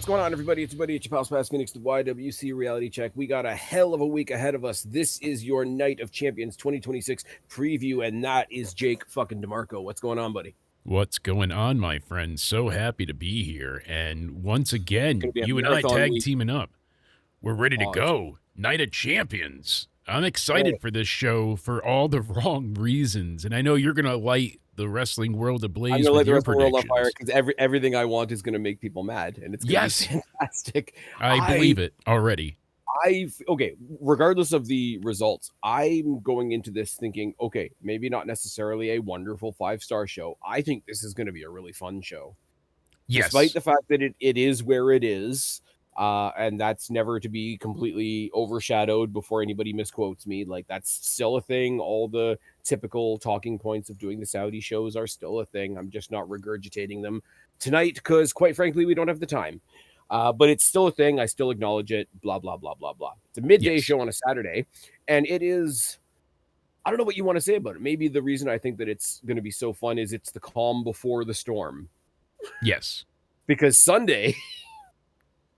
going on, everybody? It's your buddy, it's your pal Spaz Phoenix, the YWC Reality Check. We got a hell of a week ahead of us. This is your Night of Champions 2026 preview, and that is Jake fucking DeMarco. What's going on, buddy? What's going on, my friend? So happy to be here. And once again, you and I tag teaming up. We're ready to go. Night of Champions. I'm excited for this show for all the wrong reasons. And I know you're going to light the wrestling world ablaze. I'm going to light the wrestling world on fire because everything I want is going to make people mad. And it's going to be fantastic. I believe it already. Okay, regardless of the results, I'm going into this thinking, okay, maybe not necessarily a wonderful 5-star show. I think this is going to be a really fun show. Yes. Despite the fact that it is where it is, and that's never to be completely overshadowed before anybody misquotes me. Like, that's still a thing. All the typical talking points of doing the Saudi shows are still a thing. I'm just not regurgitating them tonight because, quite frankly, we don't have the time. But it's still a thing. I still acknowledge it. Blah, blah, blah, blah, blah. It's a midday show on a Saturday. And it is, I don't know what you want to say about it. Maybe the reason I think that it's going to be so fun is it's the calm before the storm. Yes. Because Sunday,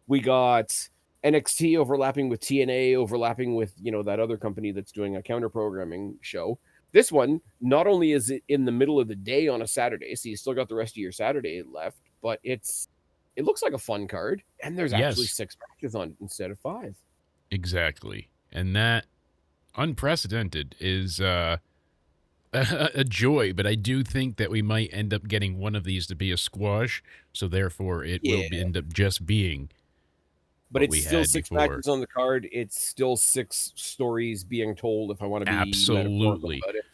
we got NXT overlapping with TNA, overlapping with, that other company that's doing a counter programming show. This one, not only is it in the middle of the day on a Saturday, so you still got the rest of your Saturday left, but it looks like a fun card, and there's actually 6 matches on it instead of 5. Exactly. And that, unprecedented, is a joy, but I do think that we might end up getting one of these to be a squash, so therefore it will end up just being. But it's still 6 matches on the card. It's still 6 stories being told, if I want to be absolutely about it.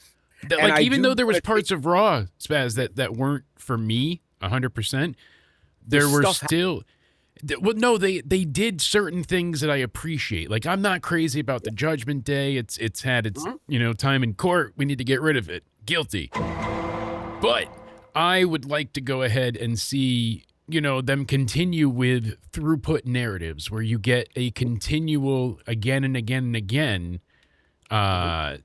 Like, even though there was parts of Raw, Spaz, that weren't for me 100%, there were still... Well, no, they did certain things that I appreciate. Like, I'm not crazy about the Judgment Day. It's had its time in court. We need to get rid of it. Guilty. But I would like to go ahead and see, them continue with throughput narratives where you get a continual again and again and again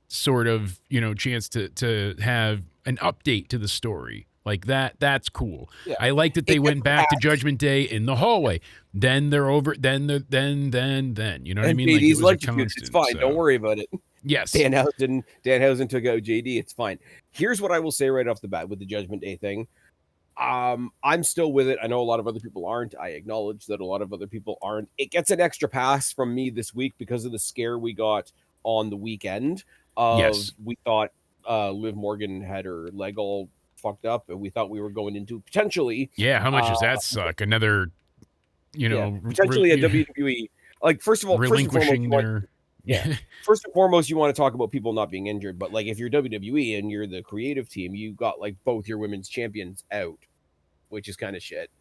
sort of, chance to have an update to the story. Like that's cool. Yeah. I like that they went back to Judgment Day in the hallway. Then they're over. Then. You know what I mean? JD's like, it's fine. So. Don't worry about it. Yes. Danhausen took out JD. It's fine. Here's what I will say right off the bat with the Judgment Day thing. I'm still with it. I know a lot of other people aren't. I acknowledge that a lot of other people aren't. It gets an extra pass from me this week because of the scare we got on the weekend. We thought Liv Morgan had her leg all fucked up, and we thought we were going into potentially how much does that suck? Another potentially a WWE, like, first and foremost you want to talk about people not being injured, but like if you're WWE and you're the creative team, you got like both your women's champions out, which is kind of shit.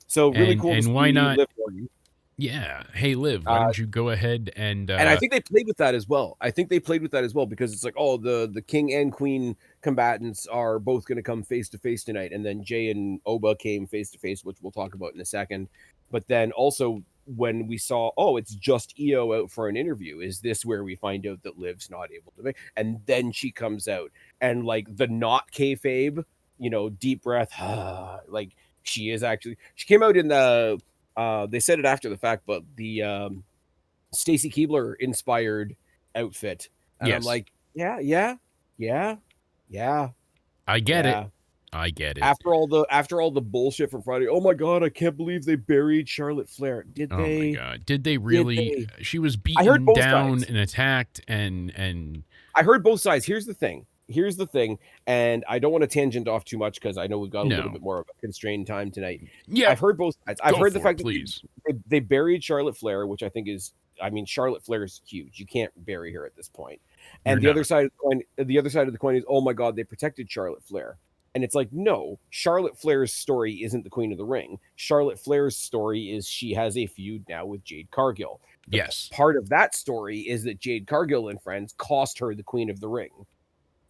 So really cool. And why not Liv Morgan. Yeah. Hey, Liv, why don't you go ahead and I think they played with that as well. Because it's like, the king and queen combatants are both going to come face to face tonight. And then Jay and Oba came face to face, which we'll talk about in a second. But then also when we saw, it's just Io out for an interview, is this where we find out that Liv's not able to make? And then she comes out and like the not kayfabe, deep breath, like she came out in the, they said it after the fact, but the Stacy Keibler inspired outfit. And I'm like, yeah. I get it. After all the bullshit from Friday, oh my God, I can't believe they buried Charlotte Flair. Did they? Oh my God. Did they really? She was beaten down and attacked and I heard both sides. Here's the thing, and I don't want to tangent off too much because I know we've got a little bit more of a constrained time tonight. Yeah, I've heard both sides. I've heard the fact that they buried Charlotte Flair, which I think is, Charlotte Flair is huge. You can't bury her at this point. And the other side of the coin is, oh my God, they protected Charlotte Flair. And it's like, no, Charlotte Flair's story isn't the Queen of the Ring. Charlotte Flair's story is she has a feud now with Jade Cargill. Part of that story is that Jade Cargill and friends cost her the Queen of the Ring.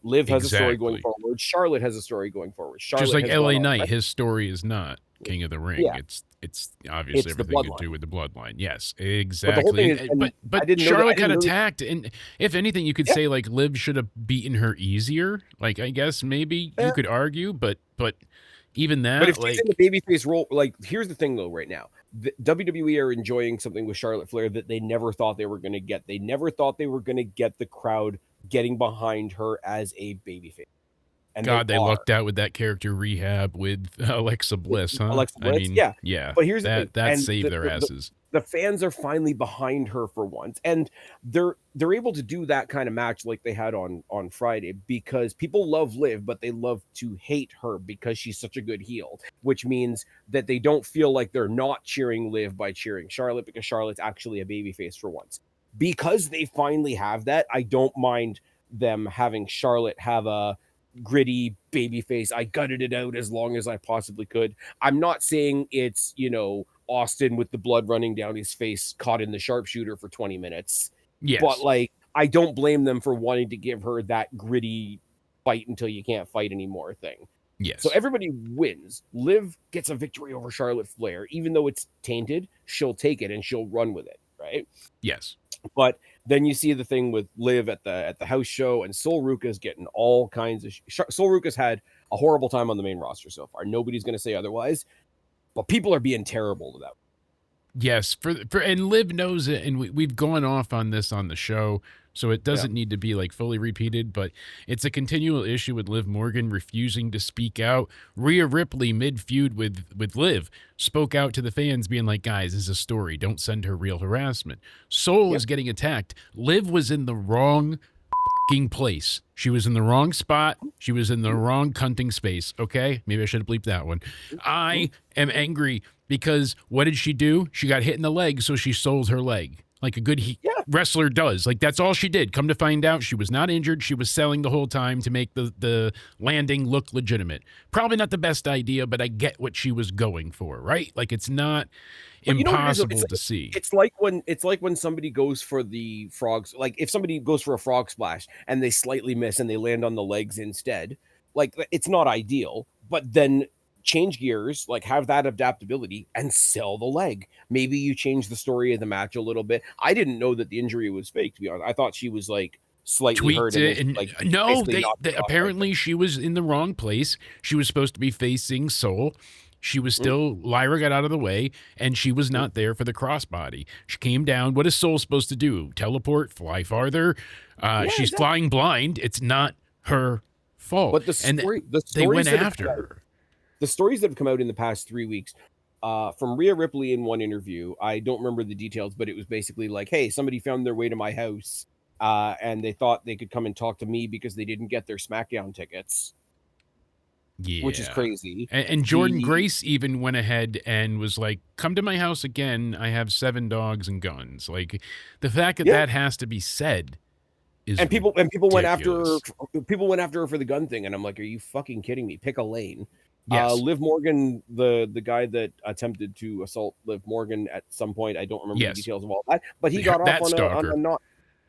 Liv has a story going forward. Charlotte has a story going forward. Just like LA Knight, his story is not King of the Ring. Yeah. It's obviously everything to do with the bloodline. Yes, exactly. But Charlotte got attacked, and if anything, you could say like Liv should have beaten her easier. Like, I guess maybe you could argue, but Even But that, if she's in the like, babyface role, like, here's the thing though, right now, the WWE are enjoying something with Charlotte Flair that they never thought they were going to get. They never thought they were going to get the crowd getting behind her as a babyface, and they God, they are. lucked out with that character rehab with Alexa Bliss, huh? Alexa I Bliss, mean, yeah. yeah, But here's the thing, that and saved their asses. the fans are finally behind her for once, and they're able to do that kind of match like they had on Friday because people love Liv, but they love to hate her because she's such a good heel, which means that they don't feel like they're not cheering Liv by cheering Charlotte because Charlotte's actually a babyface for once. Because they finally have that, I don't mind them having Charlotte have a gritty baby face. I gutted it out as long as I possibly could. I'm not saying it's, Austin with the blood running down his face caught in the sharpshooter for 20 minutes. But Yes, like I don't blame them for wanting to give her that gritty fight until you can't fight anymore thing. So yes, everybody wins. Liv gets a victory over Charlotte Flair, even though it's tainted, she'll take it and she'll run with it, right? yes. But then you see the thing with Liv at the house show, and Sol Ruka's getting all kinds of. Sol Ruka's had a horrible time on the main roster so far. Nobody's going to say otherwise, but people are being terrible to that. Yes, for and Liv knows it, and we've gone off on this on the show, so it Yeah. doesn't need to be like fully repeated. But it's a continual issue with Liv Morgan refusing to speak out. Rhea Ripley, mid feud with Liv, spoke out to the fans, being like, "Guys, this is a story. Don't send her real harassment." Soul Yep. is getting attacked. Liv was in the wrong place. She was in the wrong spot. She was in the wrong cunting space. Okay, maybe I should have bleeped that one. I am angry because what did she do? She got hit in the leg, so she sold her leg like a good Yeah. wrestler does. Like that's all she did. Come to find out, she was not injured. She was selling the whole time to make the landing look legitimate. Probably not the best idea, but I get what she was going for, right? Like it's not But you know what it is? impossible to see. It's like when somebody goes for the frogs. Like if somebody goes for a frog splash and they slightly miss and they land on the legs instead. Like it's not ideal, but then change gears, like have that adaptability and sell the leg. Maybe you change the story of the match a little bit. I didn't know that the injury was fake, to be honest. I thought she was like slightly hurt Tweaked and then it, and like no, basically knocked they it off. Like, apparently she was in the wrong place. She was supposed to be facing Soul. She was mm, still Lyra got out of the way, and she was mm. not there for the crossbody. She came down. What is Soul supposed to do? Teleport, fly farther? Yeah, She's exactly. flying blind. It's not her fault. But And the they went stories that have after come out, her. the stories that have come out in the past 3 weeks, from Rhea Ripley in one interview, I don't remember the details, but it was basically like, "Hey, somebody found their way to my house, and they thought they could come and talk to me because they didn't get their SmackDown tickets," which is Yeah. crazy. And Jordan The Grace even went ahead and was like, "Come to my house again. I have 7 dogs and guns." Like the fact that Yeah, that has to be said is and people ridiculous. people went after her for the gun thing, and I'm like, "Are you fucking kidding me? Pick a lane." Yes. Liv Morgan, the guy that attempted to assault Liv Morgan at some point, I don't remember the Yes. details of all that, but he got off That stalker.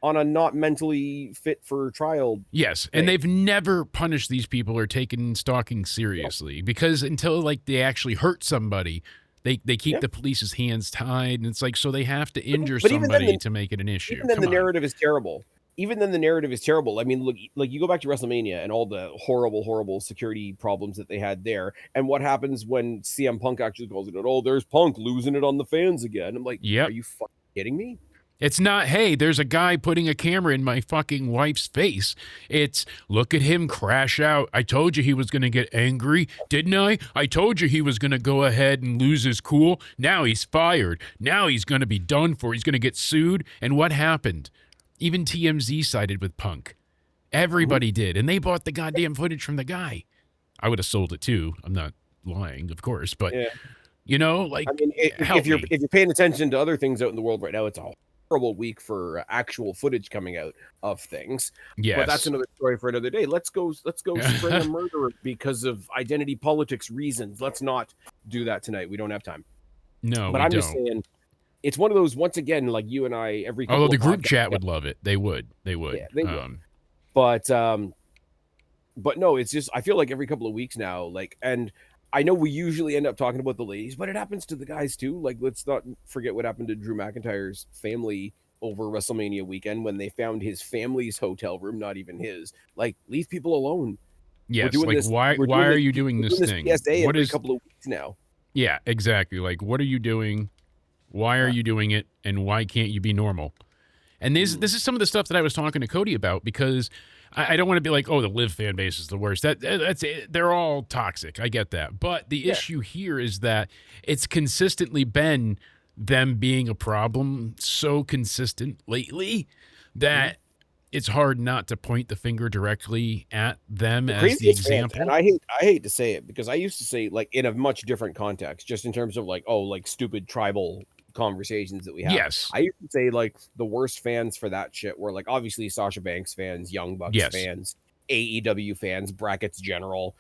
on a not mentally fit for trial Yes. And thing. they've never punished these people or taken stalking Yeah, seriously because until like they actually hurt somebody, they keep yeah. the police's hands tied. And it's like, so they have to injure But even then, somebody to make it an issue. even then, Come the on. narrative is terrible. Even then, the narrative is terrible. I mean, look, like you go back to WrestleMania and all the horrible, horrible security problems that they had there, and what happens when CM Punk actually calls it, "Oh, there's Punk losing it on the fans again." I'm like, are Yep. you fucking kidding me? It's not, hey, there's a guy putting a camera in my fucking wife's face. It's, look at him crash out. I told you he was going to get angry, didn't I? I told you he was going to go ahead and lose his cool. Now he's fired. Now he's going to be done for. He's going to get sued. And what happened? Even TMZ sided with Punk. Mhm. Everybody did. And they bought the goddamn footage from the guy. I would have sold it too. I'm not lying, of course. But, Yeah, I like, mean, help me. if you're paying attention to other things out in the world right now, it's a horrible week for actual footage coming out of things. But that's Yes. another story for another day. Let's go spring a murderer because of identity politics reasons. Let's not do that tonight. We don't have time. No, But we I'm just don't. saying, it's one of those, once again, like you and I, every Although couple the of group podcasts. chat would love it. They would. They Yeah, would. they would. But no, it's just I feel like every couple of weeks now, like, and I know we usually end up talking about the ladies, but it happens to the guys too. Like, let's not forget what happened to Drew McIntyre's family over WrestleMania weekend when they found his family's hotel room, not even his. Like, leave people alone. We're Yes, doing like this. why are you doing We're this doing this thing? PSA What every is couple of weeks now. Yeah, exactly. Like what are you doing? Why are Yeah. you doing it? And why can't you be normal? And this is some of the stuff that I was talking to Cody about because I don't want to be like, oh, the Live fan base is the worst. That's it. They're all toxic. I get that. But the Yeah. issue here is that it's consistently been them being a problem so consistent lately Mhm. that it's hard not to point the finger directly at them The as the craziest fans, and example. I hate to say it because I used to say like in a much different context, just in terms of like, oh, like stupid tribal conversations that we have. Yes. I used to say like the worst fans for that shit were like obviously Sasha Banks fans, Young Bucks Yes. fans, AEW fans, brackets general.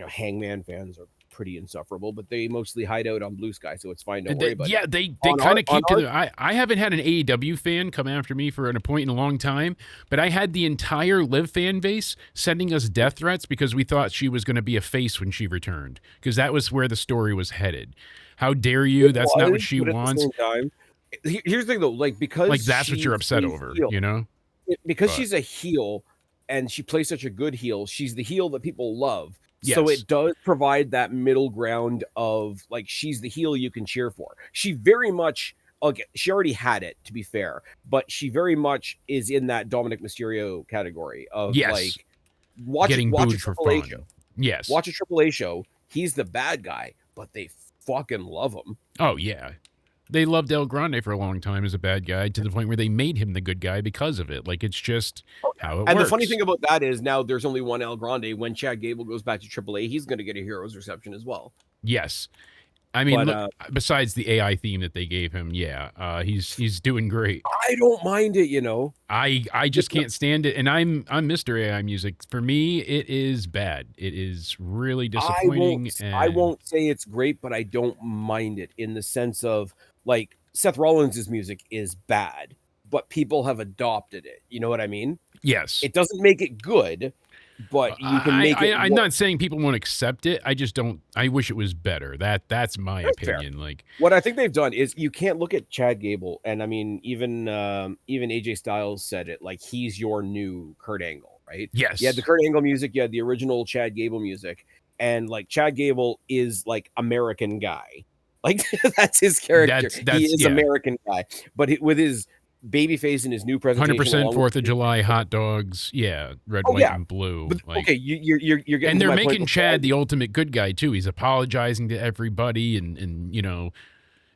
Hangman fans are pretty insufferable, but they mostly hide out on Blue Sky, so it's fine. Don't worry about it. Yeah, they On kind our of on keep to our the. I haven't had an AEW fan come after me for a point in a long time, but I had the entire Live fan base sending us death threats because we thought she was going to be a face when she returned because that was where the story was headed. How dare you? It That's not what was, she but at the wants. same time, here's the thing though, like Like because that's what you're she's upset a over, heel, you know? because But she's a heel and she plays such a good heel, she's the heel that people love. So yes, it does provide that middle ground of like she's the heel you can cheer for. She very much okay, she already had it to be fair, but she very much is in that Dominic Mysterio category of yes, like watch getting watch a booed for Triple A show. fun. Yes. Watch a Triple A show. He's the bad guy, but they fucking love him. Oh yeah. They loved El Grande for a long time as a bad guy to the point where they made him the good guy because of it. Like it's just how it And the funny works. thing about that is now there's only one El Grande. When Chad Gable goes back to AAA, he's going to get a hero's reception as well. Yes. I mean, But look. Besides the AI theme that they gave him, yeah, he's doing great. I don't mind it, you know. I just can't stand it, and I'm Mr. AI music. For me, it is bad. It is really disappointing, I and won't say it's great, but I don't mind it in the sense of like Seth Rollins' music is bad, but people have adopted it. You know what I mean? yes, It doesn't make it good, but you can make it I'm work. not saying people won't accept it. I just don't. I wish it was better. That's my That's fair. opinion. Like, What I think they've done is you can't look at Chad Gable, and I mean even AJ Styles said it like he's your new Kurt Angle, right? You had the yes, Kurt Angle music, you had the original Chad Gable music, and like Chad Gable is like American guy, like that's his character. He that's is yeah. American guy, but with his baby face and his new presentation, 100% along with 4th of July hot dogs. Yeah, red, oh white, yeah, and blue. but Like, okay, you're getting and to they're my point making before I Chad the ultimate good guy too. He's apologizing to everybody, and you know,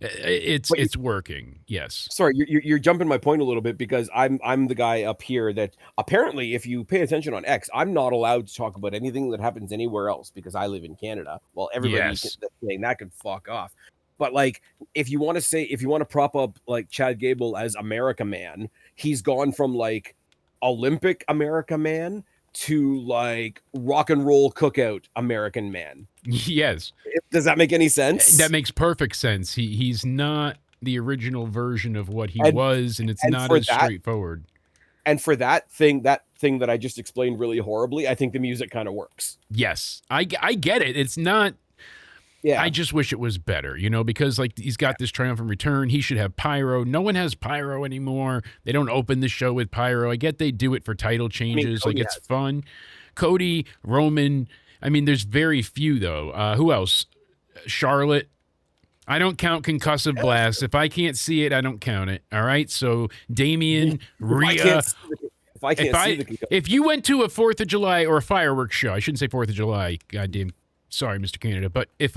but it's working. Yes. sorry, you're jumping my point a little bit because I'm the guy up here that apparently, if you pay attention on X, I'm not allowed to talk about anything that happens anywhere else because I live in Canada. Well, everybody Yes. that's saying that could fuck off. But like, if you want to prop up like Chad Gable as America Man, he's gone from like Olympic America Man to like rock and roll cookout American Man. Yes. Does that make any That sense? makes perfect sense. He's not the original version of what he And was, and it's and not for as that straightforward. And for that thing that I just explained really horribly, I think the music kind of works. Yes. I get it. It's not. I Yeah. just wish it was better, you know, because like he's got this triumphant return. He should have pyro. No one has pyro anymore. They don't open the show with pyro. I get they do it for title I mean, changes. Like Cody it's has. fun. Cody, Roman. I mean, there's very few though. Who else? Charlotte. I don't count concussive blast. If I can't see it, I don't count it. All right. So Damien, If I can't Rhea. see if I can't see the If you went to a 4th of July or a fireworks show, I shouldn't say 4th of July. Goddamn. Sorry, Mr. Canada. But if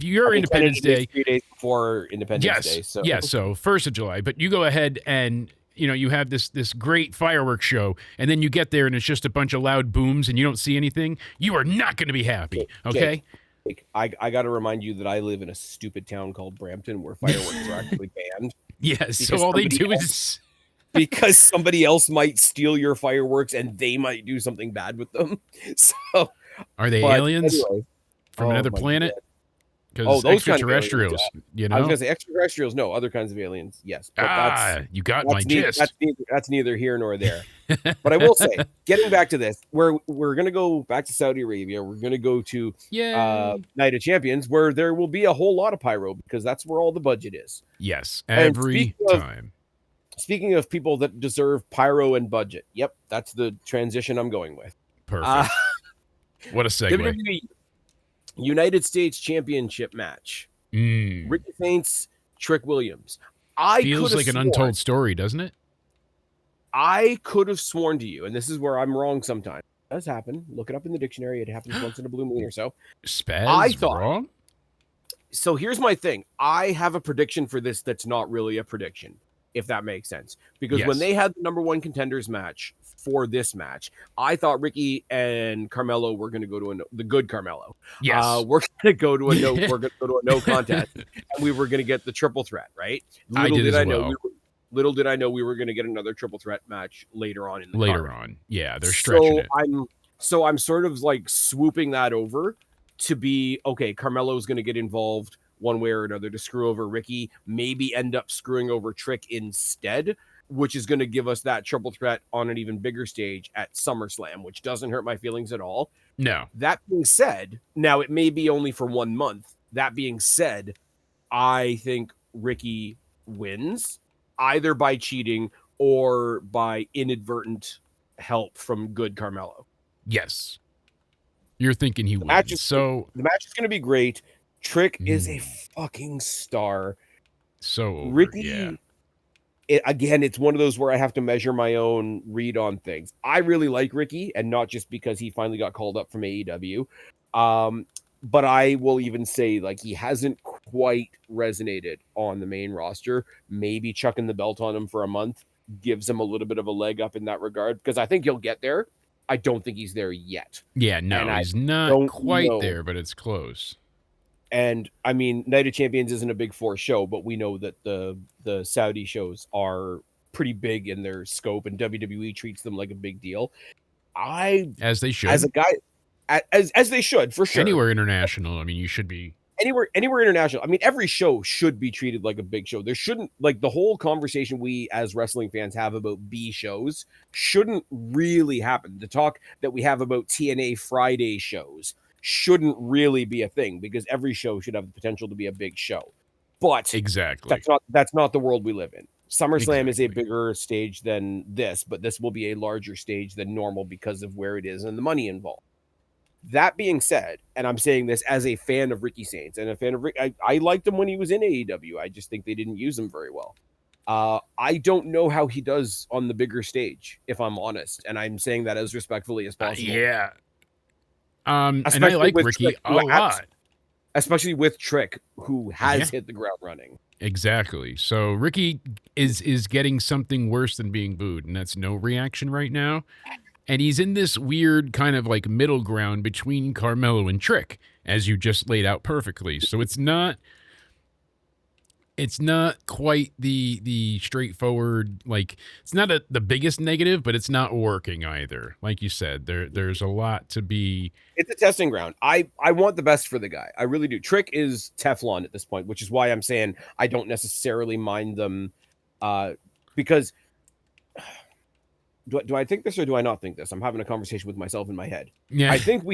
you're Independence Day, 3 days before Independence Day. So so 1st of July. But you go ahead and you have this great fireworks show, and then you get there and it's just a bunch of loud booms and you don't see anything. You are not going to be happy. Okay. Jake, I got to remind you that I live in a stupid town called Brampton where fireworks are actually banned Yes. So because all they somebody do else, is because somebody else might steal your fireworks and they might do something bad with them. So, are they but aliens anyway, from oh another my planet? God. Oh, Because those kind of aliens. extraterrestrials, you I was know. gonna say extraterrestrials, no, other kinds of aliens, yes. But You got my gist. that's neither here nor there. But I will say, getting back to this, we're gonna go back to Saudi Arabia. We're gonna go to Yay. Night of Champions, where there will be a whole lot of pyro because that's where all the budget is. Yes, And every time. speaking of people that deserve pyro and budget, yep, that's the transition I'm going with. Uh, Perfect. What a segue. WWE United States Championship match. Mm. Ricky Saints, Trick Williams. I could Feels have like an sworn, untold story, doesn't it? I could have sworn to you, and this is where I'm wrong sometimes. It does happen. Look it up in the dictionary. It happens once in a blue moon or so. I Spaz thought, wrong? so here's my thing. I have a prediction for this that's not really a prediction, if that makes sense. Because when Yes. they had the number one contenders match for this match, I thought Ricky and Carmelo were going to go to the good Carmelo. Yes. We're going to go to a no. We're going to go to a no contest, and we were going to get the triple threat. Right? I did as well. Little did I know we were going to get another triple threat match later on in the Later card. on. Yeah, they're stretching it. I'm sort of like swooping that over to be okay. Carmelo's going to get involved one way or another to screw over Ricky, maybe end up screwing over Trick instead, which is going to give us that triple threat on an even bigger stage at SummerSlam, which doesn't hurt my feelings at all. No. That being said, now it may be only for 1 month. That being said, I think Ricky wins either by cheating or by inadvertent help from good Carmelo. Yes. You're thinking he wins. The match is going to be great. Trick is a fucking star. So over, Ricky, again, it's one of those where I have to measure my own read on things. I really like Ricky, and not just because he finally got called up from AEW. But I will even say, like, he hasn't quite resonated on the main roster. Maybe chucking the belt on him for a month gives him a little bit of a leg up in that regard, because I think he'll get there. I don't think he's there yet. Yeah, no, he's not quite there, but it's close. And I mean, Night of Champions isn't a big four show, but we know that the Saudi shows are pretty big in their scope, and WWE treats them like a big deal. As they should. As a guy, as they should, for sure. Anywhere international, I mean, you should be anywhere international. I mean, every show should be treated like a big show. There shouldn't, like, the whole conversation we as wrestling fans have about B shows shouldn't really happen. The talk that we have about TNA Friday shows shouldn't really be a thing, because every show should have the potential to be a big show. But exactly, that's not the world we live in. SummerSlam is a bigger stage than this, but this will be a larger stage than normal because of where it is and the money involved. That being said, and I'm saying this as a fan of Ricky Saints and a fan of Rick, I liked him when he was in AEW. I just think they didn't use him very well. I don't know how he does on the bigger stage, if I'm honest, and I'm saying that as respectfully as possible. Yeah. And I like Ricky a lot. Especially with Trick, who has hit the ground running. Exactly. So Ricky is getting something worse than being booed, and that's no reaction right now. And he's in this weird kind of like middle ground between Carmelo and Trick, as you just laid out perfectly. So it's not quite the straightforward, like, it's not the biggest negative, but it's not working either. Like you said, there's a lot to be. It's a testing ground. I want the best for the guy. I really do. Trick is Teflon at this point, which is why I'm saying I don't necessarily mind them, because do I think this or do I not think this? I'm having a conversation with myself in my head. Yeah. I think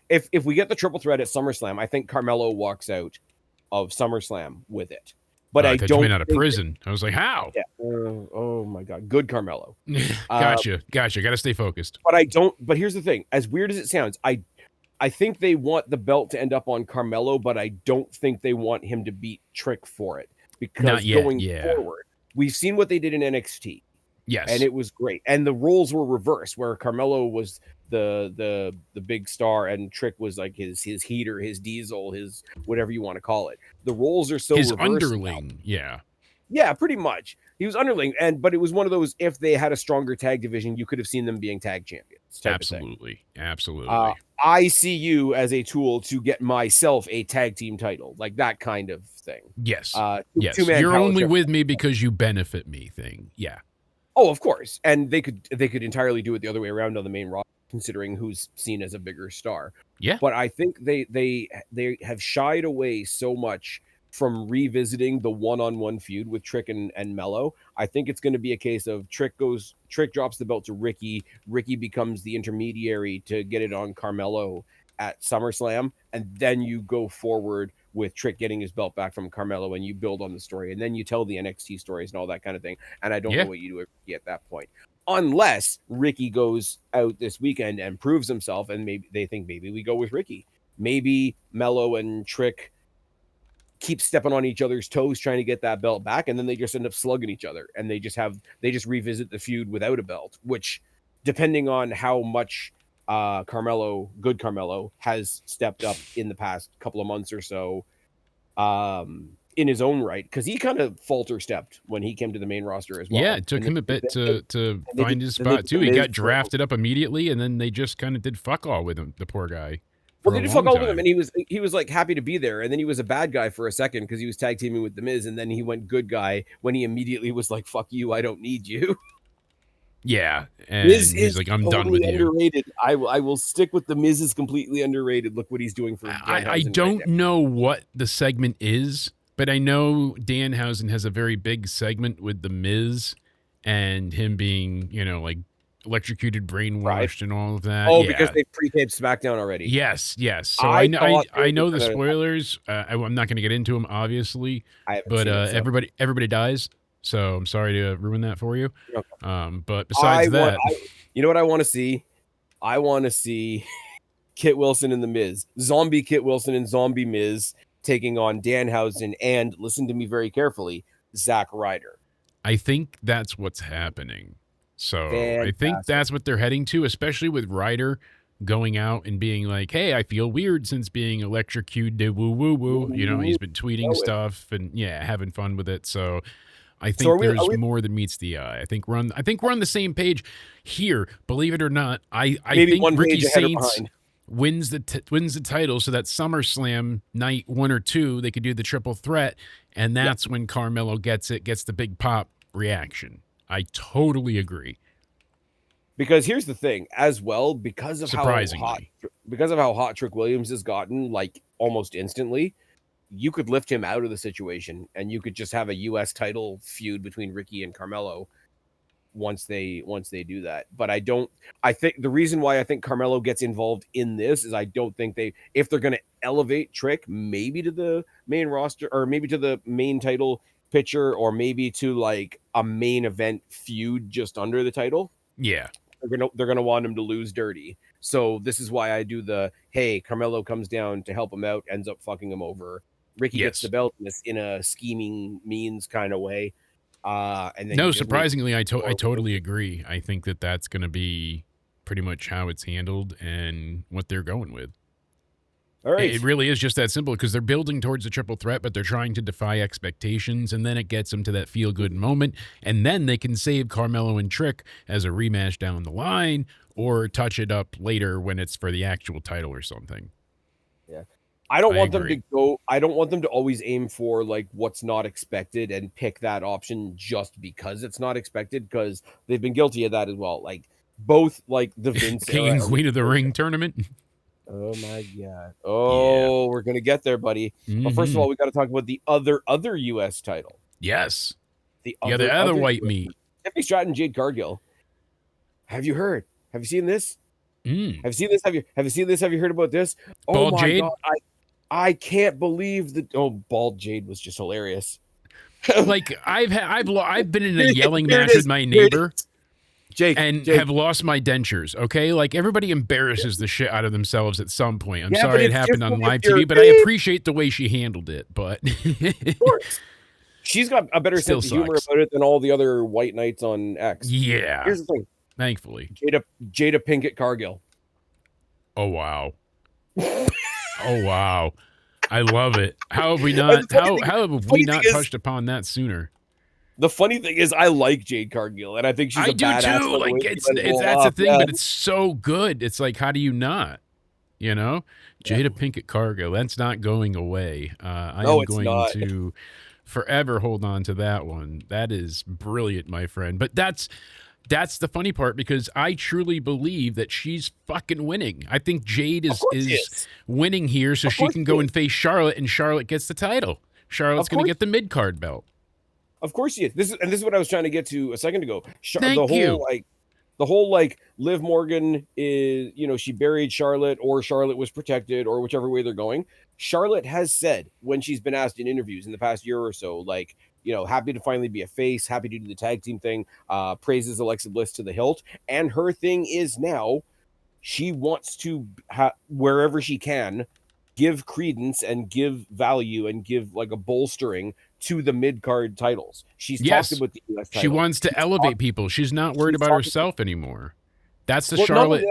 if we get the triple threat at SummerSlam, I think Carmelo walks out of SummerSlam with it. But I don't. You out of prison. I was like, how? Yeah. Oh my God. Good Carmelo. Gotcha. Got to stay focused. But I don't. But here's the thing. As weird as it sounds, I think they want the belt to end up on Carmelo, but I don't think they want him to beat Trick for it, because going forward, we've seen what they did in NXT. Yes. And it was great. And the roles were reversed, where Carmelo was the big star and Trick was like his heater, his diesel, his whatever you want to call it. The roles are so his reversed underling. Now. Yeah. Yeah, pretty much. He was underling, but it was one of those, if they had a stronger tag division, you could have seen them being tag champions. Absolutely. I see you as a tool to get myself a tag team title, like that kind of thing. Yes. Yes. You're only with me because you benefit me thing. Yeah. Oh, of course. And they could entirely do it the other way around on the main roster, considering who's seen as a bigger star. Yeah. But I think they have shied away so much from revisiting the one-on-one feud with Trick and Mello. I think it's going to be a case of Trick drops the belt to Ricky becomes the intermediary to get it on Carmelo at SummerSlam, and then you go forward with Trick getting his belt back from Carmelo, and you build on the story, and then you tell the NXT stories and all that kind of thing. And I don't know what you do at that point. unless Ricky goes out this weekend and proves himself, and maybe they think maybe we go with Ricky. Maybe Mello and Trick keep stepping on each other's toes trying to get that belt back, and then they just end up slugging each other, and they just revisit the feud without a belt, which, depending on how much Carmelo has stepped up in the past couple of months or so, in his own right, because he kind of falter stepped when he came to the main roster as well. Yeah, it took him a bit to find his spot too. He got drafted up immediately, and then they just kind of did fuck all with him, the poor guy. Well, they did fuck all with him, and he was like happy to be there, and then he was a bad guy for a second because he was tag teaming with The Miz, and then he went good guy when he immediately was like, "Fuck you, I don't need you." Yeah, and he's like, "I'm totally done with underrated. You." I will stick with The Miz is completely underrated. Look what he's doing for. I don't know what the segment is, but I know Danhausen has a very big segment with The Miz and him being, like electrocuted, brainwashed, and all of that. Oh, yeah. Because they pre-taped SmackDown already. Yes. So I know the spoilers. I'm not going to get into them, obviously, but everybody dies. So I'm sorry to ruin that for you. Okay. But besides you know what I want to see? I want to see Kit Wilson and The Miz, zombie Kit Wilson and zombie Miz taking on Danhausen and, listen to me very carefully, Zack Ryder. I think that's what's happening. So Fantastic. I think that's what they're heading to, especially with Ryder going out and being like, "Hey, I feel weird since being electrocuted, woo woo woo." He's been tweeting stuff and having fun with it. So I think there's more than meets the eye. I think we're on the same page here. Believe it or not, I think Ricky Saints wins the title, so that SummerSlam night 1 or 2 they could do the triple threat, and that's when Carmelo gets the big pop reaction. I totally agree. Because here's the thing, as well, because of how hot Trick Williams has gotten, like almost instantly, you could lift him out of the situation, and you could just have a U.S. title feud between Ricky and Carmelo once they do that. But I think the reason why I think Carmelo gets involved in this is I don't think if they're going to elevate Trick maybe to the main roster or maybe to the main title picture or maybe to like a main event feud just under the title. Yeah. They're gonna want him to lose dirty. So this is why I do hey, Carmelo comes down to help him out, ends up fucking him over. Ricky gets the belt in a scheming means kind of way. And then surprisingly, I totally agree. I think that's going to be pretty much how it's handled and what they're going with. All right. It really is just that simple because they're building towards a triple threat, but they're trying to defy expectations, and then it gets them to that feel-good moment, and then they can save Carmelo and Trick as a rematch down the line or touch it up later when it's for the actual title or something. Yeah. I don't want them to always aim for like what's not expected and pick that option just because it's not expected, because they've been guilty of that as well. Like both like the Vince King and Queen of the Ring tournament. Oh my God. Oh, we're going to get there, buddy. Mm-hmm. But first of all, we got to talk about the other U.S. title. Yes. The other white meat. Tiffany Stratton, Jade Cargill. Have you heard? Have you seen this? Have you seen this? Have you seen this? Have you heard about this? Bald my Jade? God. I can't believe that. Oh, Bald Jade was just hilarious. Like I've been in a yelling match with my neighbor. Jake, have lost my dentures, okay? Like, everybody embarrasses the shit out of themselves at some point. I'm sorry it happened on live TV, but I appreciate the way she handled it. But of course. She's got a better sense of humor about it than all the other white knights on X. Yeah. Here's the thing. Thankfully. Jada Pinkett Cargill. Oh, wow. Oh, wow. I love it. How have we not touched upon that sooner? The funny thing is, I like Jade Cargill, and I think she's a badass. I do too. Like that's the thing, but it's so good. It's like, how do you not? Jada Pinkett Cargill. That's not going away. I am going to forever hold on to that one. That is brilliant, my friend. But that's the funny part, because I truly believe that she's fucking winning. I think Jade is winning here, so she can go and face Charlotte, and Charlotte gets the title. Charlotte's going to get the mid-card belt. Of course she is. This is what I was trying to get to a second ago. The whole Liv Morgan is, she buried Charlotte, or Charlotte was protected, or whichever way they're going. Charlotte has said, when she's been asked in interviews in the past year or so, like, happy to finally be a face, happy to do the tag team thing, praises Alexa Bliss to the hilt. And her thing is now she wants to, wherever she can, give credence and give value and give like a bolstering to the mid-card titles. She's talked about the US title. She wants to elevate people. She's not worried about herself anymore. That's the Charlotte.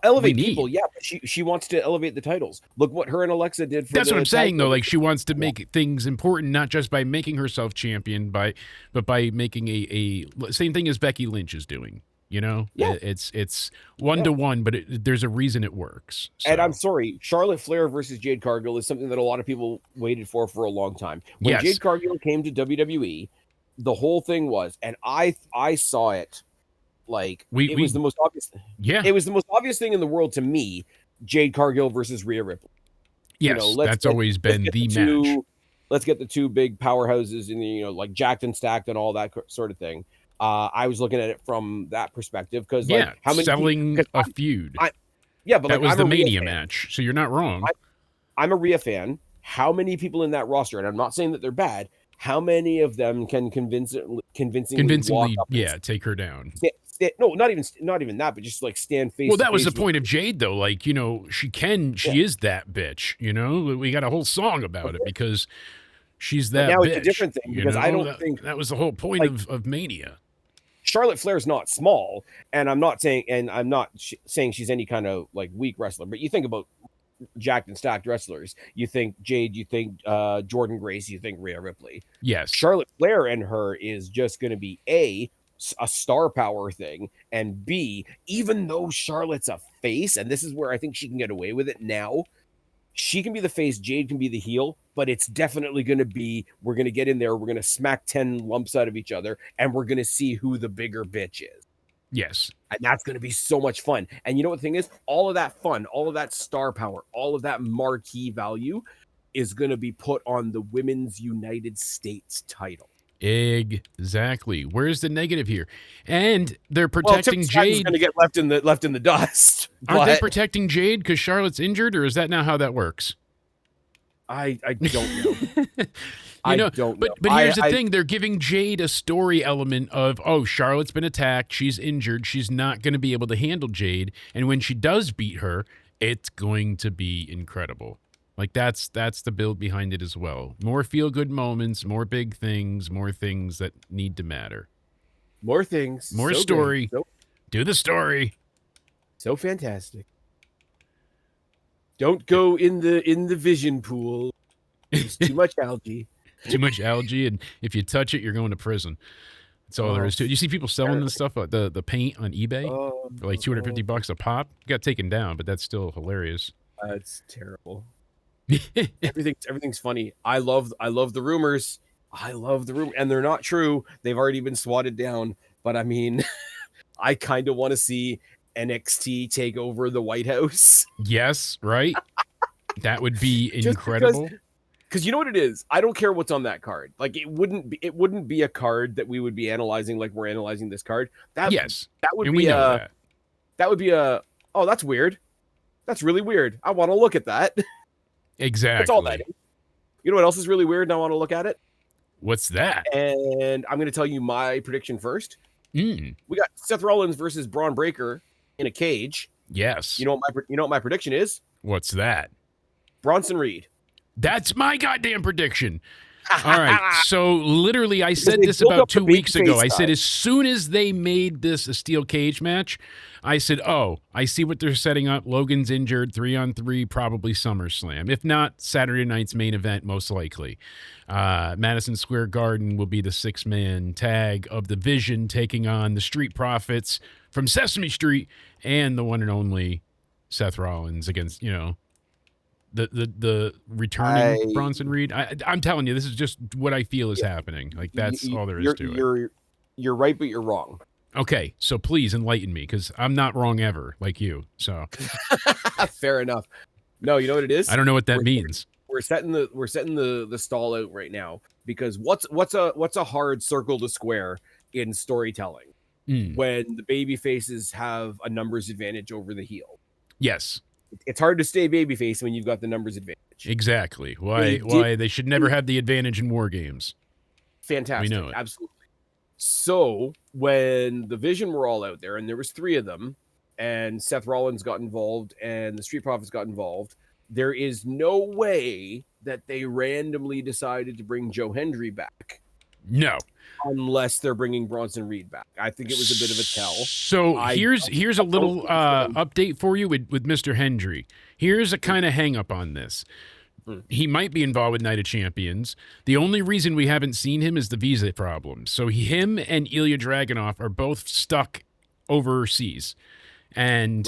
Elevate people, yeah. But she wants to elevate the titles. Look what her and Alexa did. That's what I'm saying, though. Like she wants to make things important, not just by making herself champion, but by making a same thing as Becky Lynch is doing. It's 1-to-1, but there's a reason it works. So. And I'm sorry, Charlotte Flair versus Jade Cargill is something that a lot of people waited for a long time. When Jade Cargill came to WWE, the whole thing was, and I saw it. Like it was the most obvious. Yeah, it was the most obvious thing in the world to me. Jade Cargill versus Rhea Ripley. Yes, that's always been the match. Let's get the two big powerhouses in like jacked and stacked and all that sort of thing. I was looking at it from that perspective because how many selling a feud? But that was the Mania match, so you're not wrong. I'm a Rhea fan. How many people in that roster? And I'm not saying that they're bad. How many of them can convincingly walk up take her down? No, not even that, but just like stand face. Well, that was the point of Jade, though. Like, she is that bitch. We got a whole song about it because she's that. But now bitch, it's a different thing because I don't think that was the whole point of Mania. Charlotte Flair's not small, and I'm not saying she's any kind of like weak wrestler. But you think about jacked and stacked wrestlers. You think Jade, you think Jordan Grace, you think Rhea Ripley. Yes, Charlotte Flair and her is just going to be a star power thing, and B, even though Charlotte's a face, and this is where I think she can get away with it now, she can be the face, Jade can be the heel, but it's definitely going to be, we're going to get in there, we're going to smack 10 lumps out of each other, and we're going to see who the bigger bitch is. Yes. And that's going to be so much fun. And you know what the thing is? All of that fun, all of that star power, all of that marquee value is going to be put on the Women's United States title. Exactly. Where's the negative here? And they're protecting Jade. Going to get left in the dust. Aren't they protecting Jade because Charlotte's injured, or is that not how that works? I don't know. I don't know. But here's the thing: they're giving Jade a story element of, Charlotte's been attacked, she's injured, she's not going to be able to handle Jade, and when she does beat her, it's going to be incredible. Like that's the build behind it as well. More feel-good moments, more big things, more things that need to matter. More things. More story. Do the story. So fantastic. Don't go in the vision pool. There's too much algae. Too much algae, and if you touch it, you're going to prison. That's all there is to it. You see people selling this stuff, the paint on eBay for like $250 a pop. It got taken down, but that's still hilarious. That's terrible. Everything's funny. I love the rumors. And they're not true. They've already been swatted down. But I mean, I kind of want to see NXT take over the White House. Yes, right. That would be incredible. Because you know what it is? I don't care what's on that card. Like it wouldn't be a card that we would be analyzing like we're analyzing this card. That would be oh, that's weird. That's really weird. I want to look at that. Exactly. That's all that is. You know what else is really weird and I want to look at it? What's that? And I'm going to tell you my prediction first. We got Seth Rollins versus Braun Breaker in a cage. Yes. You know what my prediction is? What's that? Bronson Reed. That's my goddamn prediction. All right. So literally I said this about 2 weeks ago. I said as soon as they made this a steel cage match, I said, I see what they're setting up. Logan's injured, 3-on-3, probably SummerSlam. If not, Saturday night's main event, most likely. Madison Square Garden will be the 6-man tag of the Vision taking on the Street Profits from Sesame Street and the one and only Seth Rollins against, the returning Bronson Reed. I'm telling you, this is just what I feel is happening. Like that's all there is to it. You're right, but you're wrong. Okay, so please enlighten me because I'm not wrong ever, like you. So fair enough. No, you know what it is? I don't know what that means. We're setting the stall out right now because what's a hard circle to square in storytelling when the baby faces have a numbers advantage over the heel. Yes. It's hard to stay babyface when you've got the numbers advantage. Exactly. Why they should never have the advantage in war games. Fantastic. know it. Absolutely. So when the Vision were all out there, and there was 3 of them, and Seth Rollins got involved and the Street Profits got involved, there is no way that they randomly decided to bring Joe Hendry back. No. Unless they're bringing Bronson Reed back. I think it was a bit of a tell. So here's a little update for you with Mr. Hendry. Here's a kind of hang up on this. He might be involved with Night of Champions. The only reason we haven't seen him is the visa problem. So him and Ilya Dragunov are both stuck overseas. And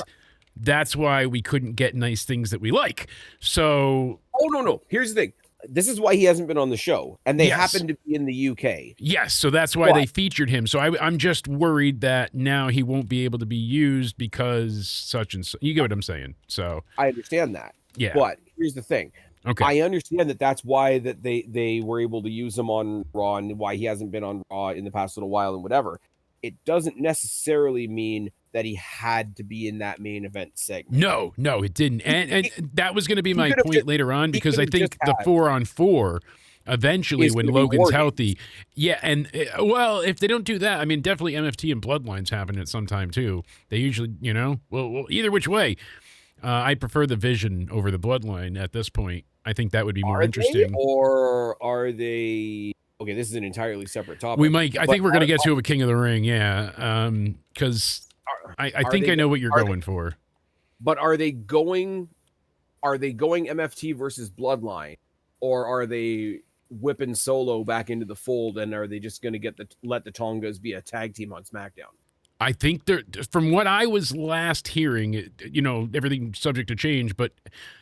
that's why we couldn't get nice things that we like. So... Oh, no. Here's the thing. This is why he hasn't been on the show, and they happen to be in the UK. Yes, so that's why they featured him. So I'm just worried that now he won't be able to be used because such and such. You get what I'm saying? So I understand that. Yeah. But here's the thing. Okay. I understand that that's why that they were able to use him on Raw and why he hasn't been on Raw in the past little while and whatever. It doesn't necessarily mean that he had to be in that main event segment. No, it didn't. And that was going to be my point later on, because I think the 4-on-4 eventually when Logan's healthy. Yeah, and well, if they don't do that, I mean, definitely MFT and Bloodlines happen at some time too. They usually, well either which way, I prefer the Vision over the Bloodline at this point. I think that would be more interesting. Or are they... Okay, this is an entirely separate topic. We might. I think we're going to get to a King of the Ring, because I think I know what you're going for. But are they going MFT versus Bloodline, or are they whipping Solo back into the fold, and are they just going to let the Tongas be a tag team on SmackDown? I think from what I was last hearing, everything subject to change, but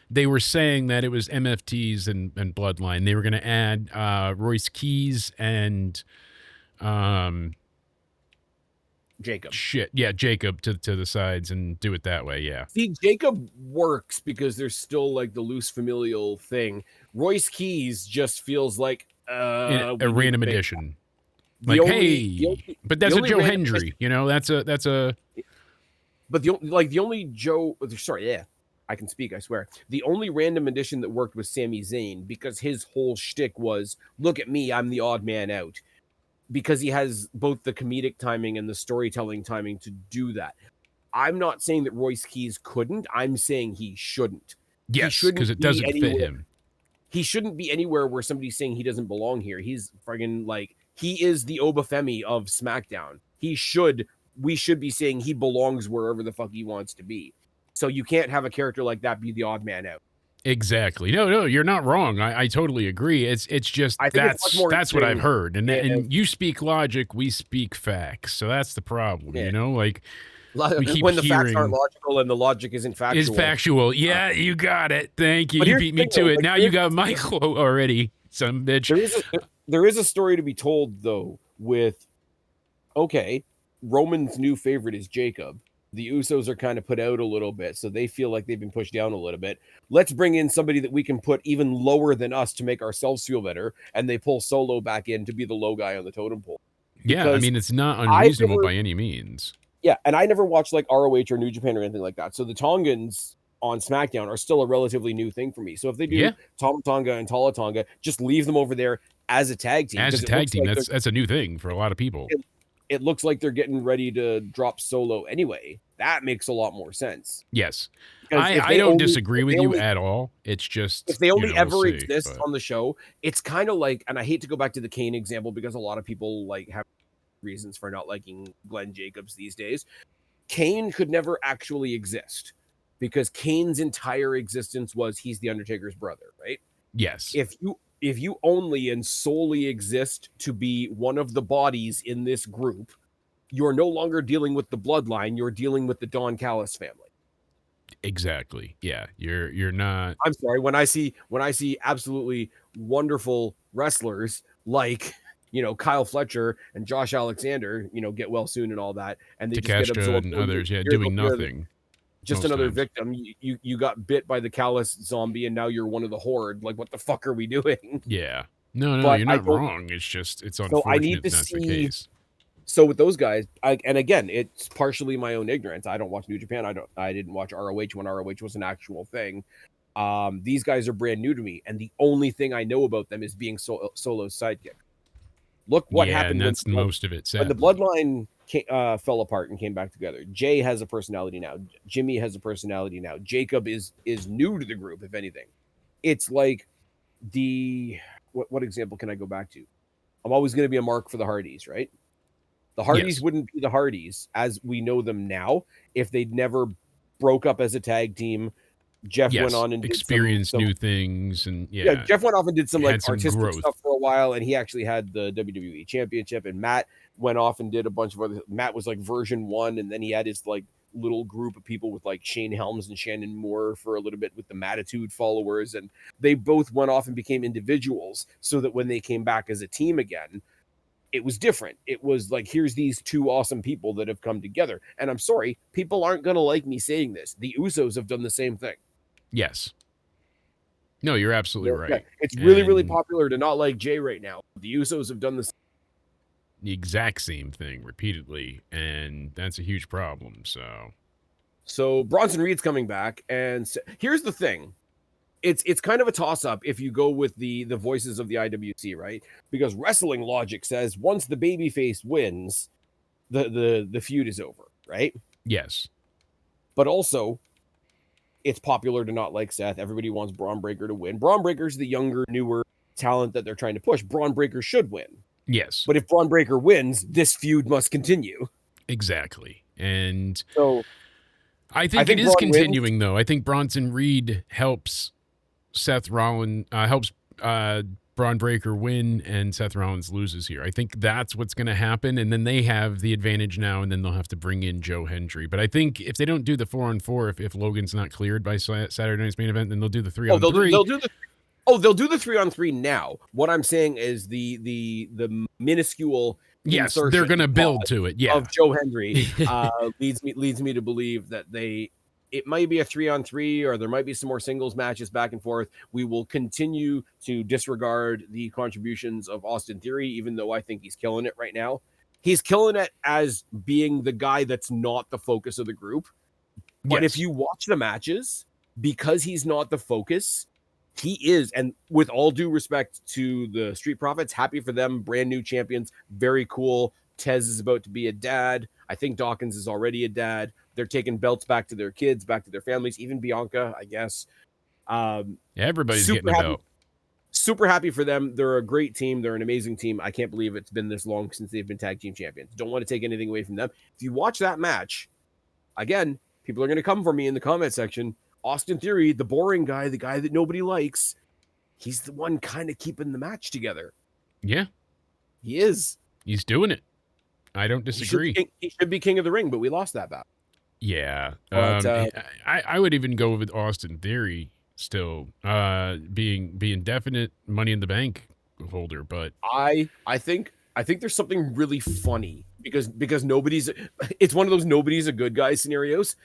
they were saying that it was MFTs and Bloodline. They were going to add Royce Keys and Jacob. Jacob to the sides and do it that way. Yeah. See, Jacob works because there's still like the loose familial thing. Royce Keys just feels like a random addition. Like, but that's a Joe Hendry, that's a. But the only Joe, sorry, yeah, I can speak, I swear. The only random addition that worked was Sami Zayn, because his whole shtick was, look at me, I'm the odd man out. Because he has both the comedic timing and the storytelling timing to do that. I'm not saying that Royce Keys couldn't. I'm saying he shouldn't. Yes, because it doesn't fit him. He shouldn't be anywhere where somebody's saying he doesn't belong here. He's friggin' like, he is the Obafemi of SmackDown. We should be saying he belongs wherever the fuck he wants to be. So you can't have a character like that be the odd man out. Exactly. No, you're not wrong. I totally agree. It's just that's what I've heard. And you speak logic, we speak facts. So that's the problem, like we keep when the facts aren't logical and the logic isn't factual. Is factual. Yeah, you got it. Thank you. You beat me to it. Now you got Michael already, some bitch. There is a story to be told though with Roman's new favorite is Jacob. The Usos are kind of put out a little bit, so they feel like they've been pushed down a little bit. Let's bring in somebody that we can put even lower than us to make ourselves feel better, and they pull Solo back in to be the low guy on the totem pole. Yeah, I mean, it's not unreasonable by any means. Yeah, and I never watched like ROH or New Japan or anything like that, so the Tongans on SmackDown are still a relatively new thing for me. So if they do Tama Tonga and Tala Tonga, just leave them over there as a tag team. As a tag team, that's a new thing for a lot of people. It looks like they're getting ready to drop Solo anyway. That makes a lot more sense. Yes. I don't disagree with you at all. It's just... If they only ever exist on the show, it's kind of like... And I hate to go back to the Kane example because a lot of people like have reasons for not liking Glenn Jacobs these days. Kane could never actually exist because Kane's entire existence was he's the Undertaker's brother, right? Yes. If you only and solely exist to be one of the bodies in this group, you're no longer dealing with the bloodline, you're dealing with the Don Callis family. Exactly. Yeah. You're not... I'm sorry, when I see absolutely wonderful wrestlers like, Kyle Fletcher and Josh Alexander, get well soon and all that, and they just get absorbed and others, doing nothing. Just another victim. You got bit by the Callus zombie, and now you're one of the horde. Like, what the fuck are we doing? Yeah. No, you're not wrong. It's unfortunate so I need to that's see, the case. So with those guys, and again, it's partially my own ignorance. I don't watch New Japan. I didn't watch ROH when ROH was an actual thing. These guys are brand new to me, and the only thing I know about them is being Solo's sidekick. Look what Yeah, and happened that's most of it, when the sadly. bloodline fell apart and came back together. Jay has a personality now. Jimmy has a personality now. Jacob is new to the group, if anything. It's like what example can I go back to? I'm always going to be a mark for the Hardys, right? The Hardys Yes. wouldn't be the Hardys as we know them now if they'd never broke up as a tag team. Jeff went Yes. on and did Experience new things, and yeah, yeah, Jeff went off and did some like had some artistic growth. stuff for a while, and he actually had the WWE Championship. And Matt went off and did a bunch of other. Matt was like version 1, and then he had his like little group of people with like Shane Helms and Shannon Moore for a little bit with the Mattitude followers, and they both went off and became individuals, so that when they came back as a team again, it was different. It was like, here's these two awesome people that have come together. And I'm sorry, people aren't going to like me saying this. The Usos have done the same thing. Yes. No, you're absolutely right. It's really, really And popular to not like Jay right now. The Usos have done the exact same thing repeatedly, and that's a huge problem. So Bronson Reed's coming back, and here's the thing. It's kind of a toss-up if you go with the voices of the IWC, right? Because wrestling logic says once the babyface wins, the feud is over, right? yes. But also, it's popular to not like Seth. Everybody wants Braun Breaker to win. Braun Breaker's the younger, newer talent that they're trying to push. Braun Breaker should win. Yes. But if Braun Breaker wins, this feud must continue. Exactly. And so I think it is continuing, though. I think Bronson Reed helps Seth Rollins, helps Braun Breaker win, and Seth Rollins loses here. I think that's what's going to happen, and then they have the advantage now, and then they'll have to bring in Joe Hendry. But I think if they don't do the 4-on-4, if Logan's not cleared by Saturday night's main event, then they'll do the 3-on-3. They'll do the 3-on-3 now. What I'm saying is the minuscule yes, they're going to build to it. Yeah, of Joe Hendry leads me to believe that it might be a 3-on-3, or there might be some more singles matches back and forth. We will continue to disregard the contributions of Austin Theory, even though I think he's killing it right now. He's killing it as being the guy that's not the focus of the group. But if you watch the matches, because he's not the focus, he is. And with all due respect to the Street Profits, happy for them, brand new champions, very cool. Tez is about to be a dad. I think Dawkins is already a dad. They're taking belts back to their kids, back to their families, even Bianca, I guess. Everybody's getting a belt. Super happy for them. They're a great team. They're an amazing team. I can't believe it's been this long since they've been tag team champions. Don't want to take anything away from them. If you watch that match, again, people are going to come for me in the comment section. Austin Theory, the boring guy, the guy that nobody likes, he's the one kind of keeping the match together. Yeah. He is. He's doing it. I don't disagree. He should be king of the ring, but we lost that battle. Yeah. But, I would even go with Austin Theory still being definite Money in the Bank holder, but I think there's something really funny because it's one of those nobody's a good guy scenarios.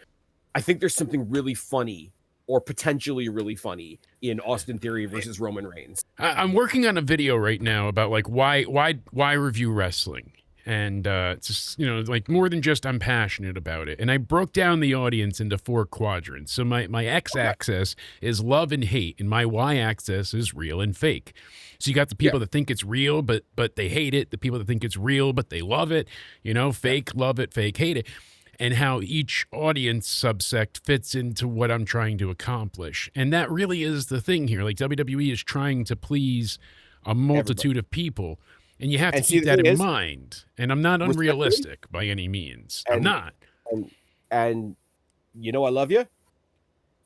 I think there's something really funny or potentially really funny in Austin Theory versus Roman Reigns. I'm working on a video right now about like why review wrestling. And it's just, like more than just I'm passionate about it. And I broke down the audience into 4 quadrants. So my x-axis is love and hate, and my y-axis is real and fake. So you got the people that think it's real, but they hate it. The people that think it's real, but they love it. Fake, love it, fake, hate it. And how each audience subsect fits into what I'm trying to accomplish. And that really is the thing here. Like WWE is trying to please a multitude of people. And you have to keep that in mind. And I'm not unrealistic by any means. I'm not. And I love you.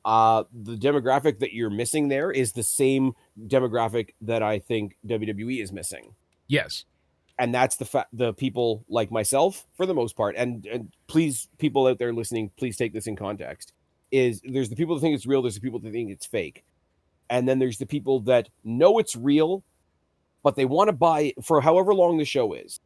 The demographic that you're missing there is the same demographic that I think WWE is missing. Yes. And that's the people like myself, for the most part. And please, people out there listening, please take this in context. There's the people that think it's real. There's the people that think it's fake. And then there's the people that know it's real, but they want to buy for however long the show is.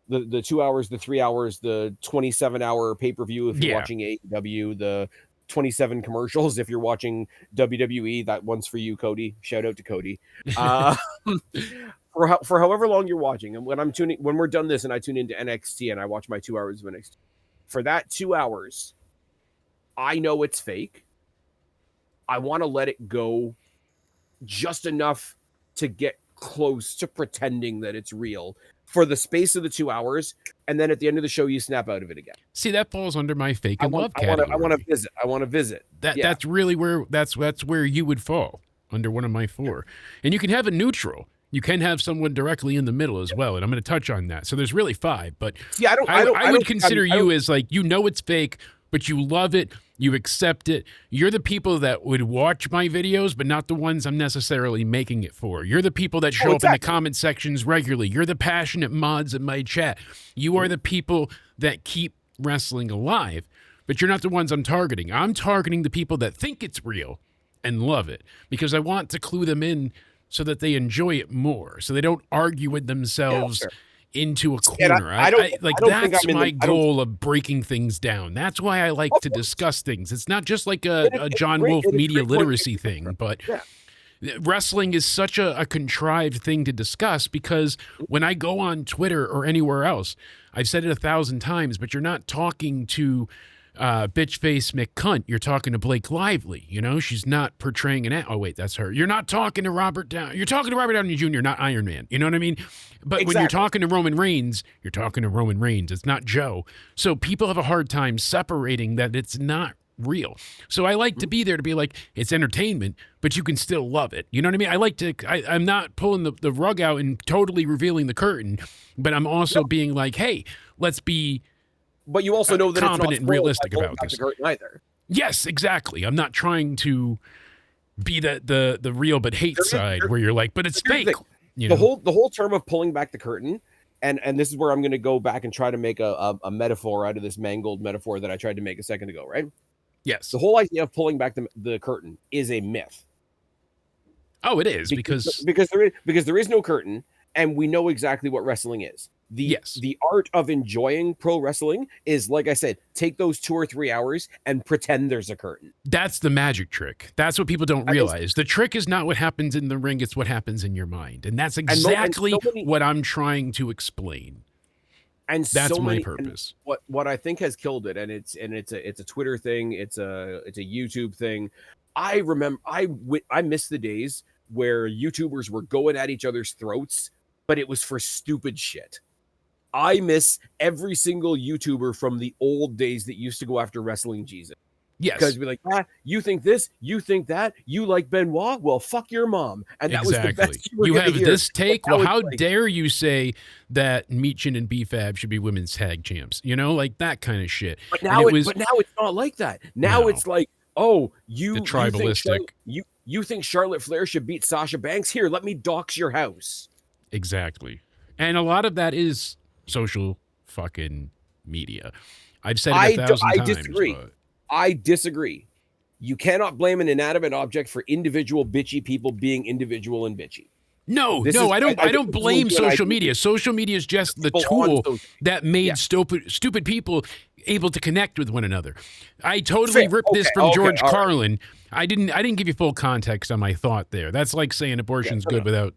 The 2 hours, the 3 hours, the 27-hour pay-per-view if you're watching AEW, the 27 commercials if you're watching WWE. That one's for you, Cody. Shout out to Cody. For however long you're watching, and when we're done this and I tune into NXT and I watch my 2 hours of NXT, for that 2 hours, I know it's fake. I want to let it go just enough to get close to pretending that it's real. for the space of the 2 hours, and then at the end of the show, you snap out of it again. See, that falls under my fake and love category. I want to visit. I want to visit. That's really where that's where you would fall under one of my 4. And you can have a neutral. You can have someone directly in the middle as well, and I'm going to touch on that. So there's really 5, but yeah, I would consider you as like, you know, it's fake, but you love it, you accept it. You're the people that would watch my videos, but not the ones I'm necessarily making it for. You're the people that show up in the comment sections regularly. You're the passionate mods in my chat. You are the people that keep wrestling alive, but you're not the ones I'm targeting. I'm targeting the people that think it's real and love it, because I want to clue them in so that they enjoy it more, so they don't argue with themselves into a corner. That's my goal of breaking things down. That's why I like to discuss things. It's not just like a John Wolfe media literacy thing, but wrestling is such a contrived thing to discuss, because when I go on Twitter or anywhere else, I've said it 1,000 times, but you're not talking to bitch face McCunt. You're talking to Blake Lively. You know, she's not portraying oh wait, that's her. You're not talking to Robert Downey. You're talking to Robert Downey Jr., not Iron Man. You know what I mean? But when you're talking to Roman Reigns, you're talking to Roman Reigns. It's not Joe. So people have a hard time separating that it's not real. So I like to be there to be like, it's entertainment, but you can still love it. You know what I mean? I like to, I'm not pulling the rug out and totally revealing the curtain, but I'm also being like, hey, let's be but you also know that competent it's not and realistic about this. Either. Yes, exactly. I'm not trying to be the real but hate side where you're like, but it's fake. The whole term of pulling back the curtain, and this is where I'm going to go back and try to make a metaphor out of this mangled metaphor that I tried to make a second ago, right? Yes. The whole idea of pulling back the curtain is a myth. Oh, it is because there is no curtain, and we know exactly what wrestling is. The art of enjoying pro wrestling is, like I said, take those 2 or 3 hours and pretend there's a curtain. That's the magic trick. That's what people don't realize. The trick is not what happens in the ring, it's what happens in your mind. And that's exactly what I'm trying to explain. And that's my purpose. What I think has killed it, and it's a Twitter thing, it's a YouTube thing. I remember I miss the days where YouTubers were going at each other's throats, but it was for stupid shit. I miss every single YouTuber from the old days that used to go after Wrestling Jesus. Yes. Because we're like, you think this, you think that, you like Benoit? Well, fuck your mom. And that was the best you have this take? Well, how dare you say that Meechin and BFAB should be women's tag champs? You know, like that kind of shit. But now, it's not like that. Now it's like, oh, you tribalistic. You think Charlotte Flair should beat Sasha Banks? Here, let me dox your house. Exactly. And a lot of that is social fucking media. I've said it 1,000 times. I disagree. You cannot blame an inanimate object for individual bitchy people being individual and bitchy. No, I don't blame social media. Social media is just the tool that made stupid people able to connect with one another. I totally ripped this from George Carlin. Right. I didn't give you full context on my thought there. That's like saying abortion's good without,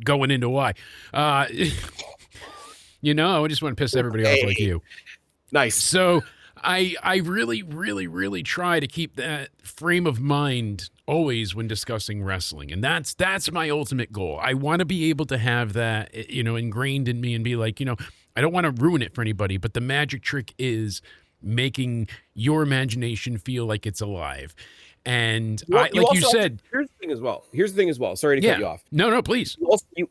going into why. I just want to piss everybody off like you. Nice. So I really, really, really try to keep that frame of mind always when discussing wrestling. And that's my ultimate goal. I want to be able to have that, ingrained in me and be like, I don't want to ruin it for anybody, but the magic trick is making your imagination feel like it's alive. And you said, here's the thing as well. Sorry to cut you off. No, please.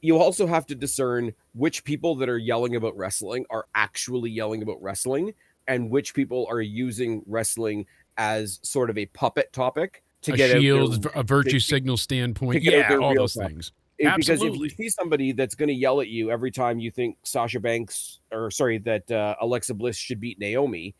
You also have to discern which people that are yelling about wrestling are actually yelling about wrestling, and which people are using wrestling as sort of a puppet topic to get a shield, a virtue signal standpoint. All those things. Because if you see somebody that's going to yell at you every time you think that Alexa Bliss should beat Naomi,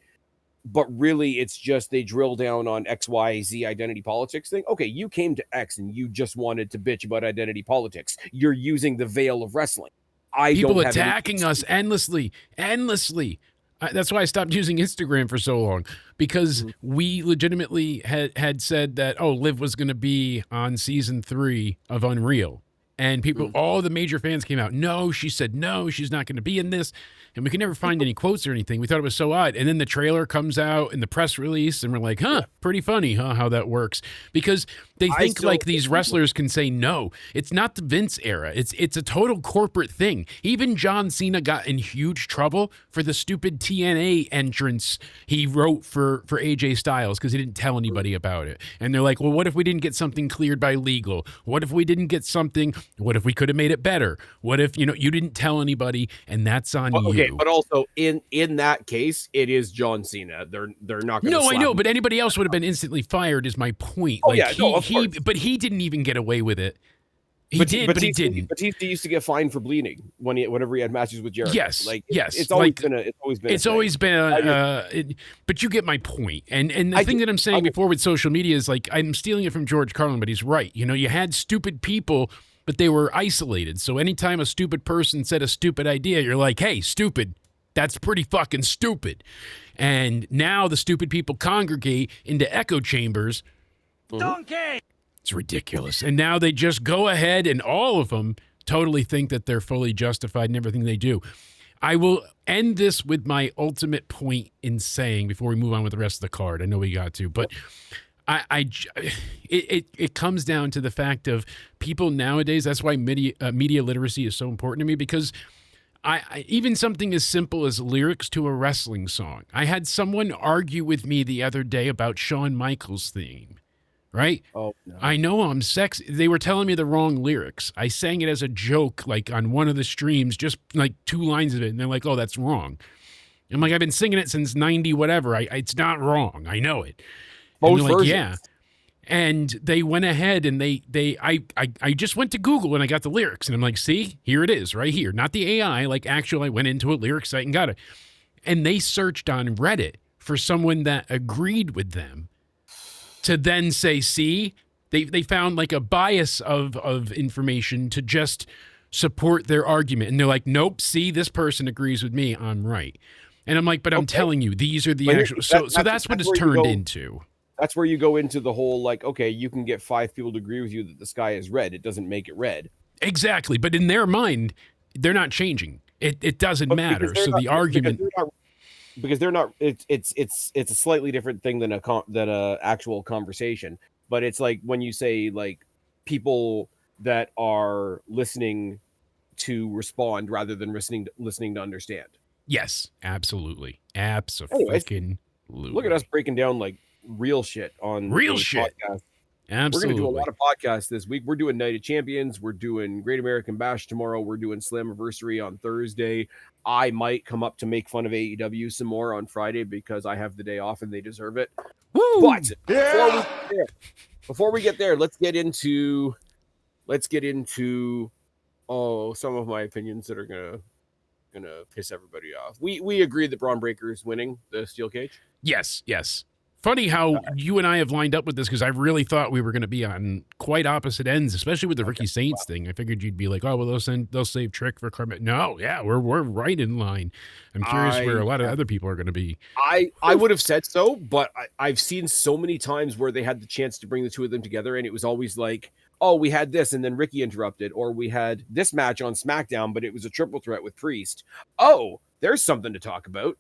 but really it's just they drill down on XYZ identity politics thing. Okay, you came to X and you just wanted to bitch about identity politics. You're using the veil of wrestling. People attacking us endlessly. That's why I stopped using Instagram for so long, because we legitimately had said that, Liv was going to be on season 3 of Unreal. And people, all the major fans came out. No, she said no, she's not going to be in this. And we could never find any quotes or anything. We thought it was so odd. And then the trailer comes out and the press release, and we're like, huh, pretty funny, huh, how that works. Because they think like these wrestlers can say no. It's not the Vince era. It's a total corporate thing. Even John Cena got in huge trouble for the stupid TNA entrance he wrote for AJ Styles because he didn't tell anybody about it. And they're like, well, what if we didn't get something cleared by legal? What if we didn't get something? What if we could have made it better? What if, you didn't tell anybody and that's on you? Okay, but also in that case, it is John Cena. They're not going to. No, I know, but anybody else would have been instantly fired. Is my point? Oh, yeah, of course. But he didn't even get away with it. He did, but he didn't. But he used to get fined for bleeding whenever he had matches with Jericho. Yes, yes. It's always been. But you get my point. And the thing that I'm saying before with social media is like I'm stealing it from George Carlin, but he's right. You had stupid people, but they were isolated. So anytime a stupid person said a stupid idea, you're like, hey, stupid. That's pretty fucking stupid. And now the stupid people congregate into echo chambers. Donkey! It's ridiculous. And now they just go ahead and all of them totally think that they're fully justified in everything they do. I will end this with my ultimate point in saying, before we move on with the rest of the card, I know we got to, but it comes down to the fact of people nowadays. That's why media literacy is so important to me, because I even something as simple as lyrics to a wrestling song. I had someone argue with me the other day about Shawn Michaels' theme. Right? Oh, no. I know I'm sexy. They were telling me the wrong lyrics. I sang it as a joke, like on one of the streams, just like 2 lines of it. And they're like, oh, that's wrong. I'm like, I've been singing it since 90, whatever. It's not wrong. I know it. Both versions. Like, yeah. And they went ahead and I just went to Google and I got the lyrics. And I'm like, see, here it is right here. Not the AI, like actually I went into a lyric site and got it. And they searched on Reddit for someone that agreed with them. To then say, see, they found like a bias of information to just support their argument. And they're like, nope, see, this person agrees with me. I'm right. And I'm like, but I'm telling you, these are the actual. So that's what it's turned into. That's where you go into the whole, like, okay, you can get 5 people to agree with you that the sky is red. It doesn't make it red. Exactly. But in their mind, they're not changing. It doesn't matter. So the argument. Because they're not, it's a slightly different thing than a actual conversation. But it's like when you say like people that are listening to respond rather than listening to understand. Yes, absolutely, absolutely. Look at us breaking down like real shit on real shit. Podcast. Absolutely. We're going to do a lot of podcasts this week. We're doing Night of Champions. We're doing Great American Bash tomorrow. We're doing Slammiversary on Thursday. I might come up to make fun of AEW some more on Friday because I have the day off and they deserve it. Woo! But before we get there, let's get into some of my opinions that are gonna piss everybody off. We agreed that Braun Breaker is winning the steel cage. Yes. Funny how you and I have lined up with this, because I really thought we were going to be on quite opposite ends, especially with the Ricky Saints thing. I figured you'd be like, oh, well, they'll save Trick for Carmel. No, yeah, we're right in line. I'm curious where a lot of other people are going to be. I would have said so, but I've seen so many times where they had the chance to bring the two of them together, and it was always like, oh, we had this, and then Ricky interrupted, or we had this match on SmackDown, but it was a triple threat with Priest. Oh, there's something to talk about.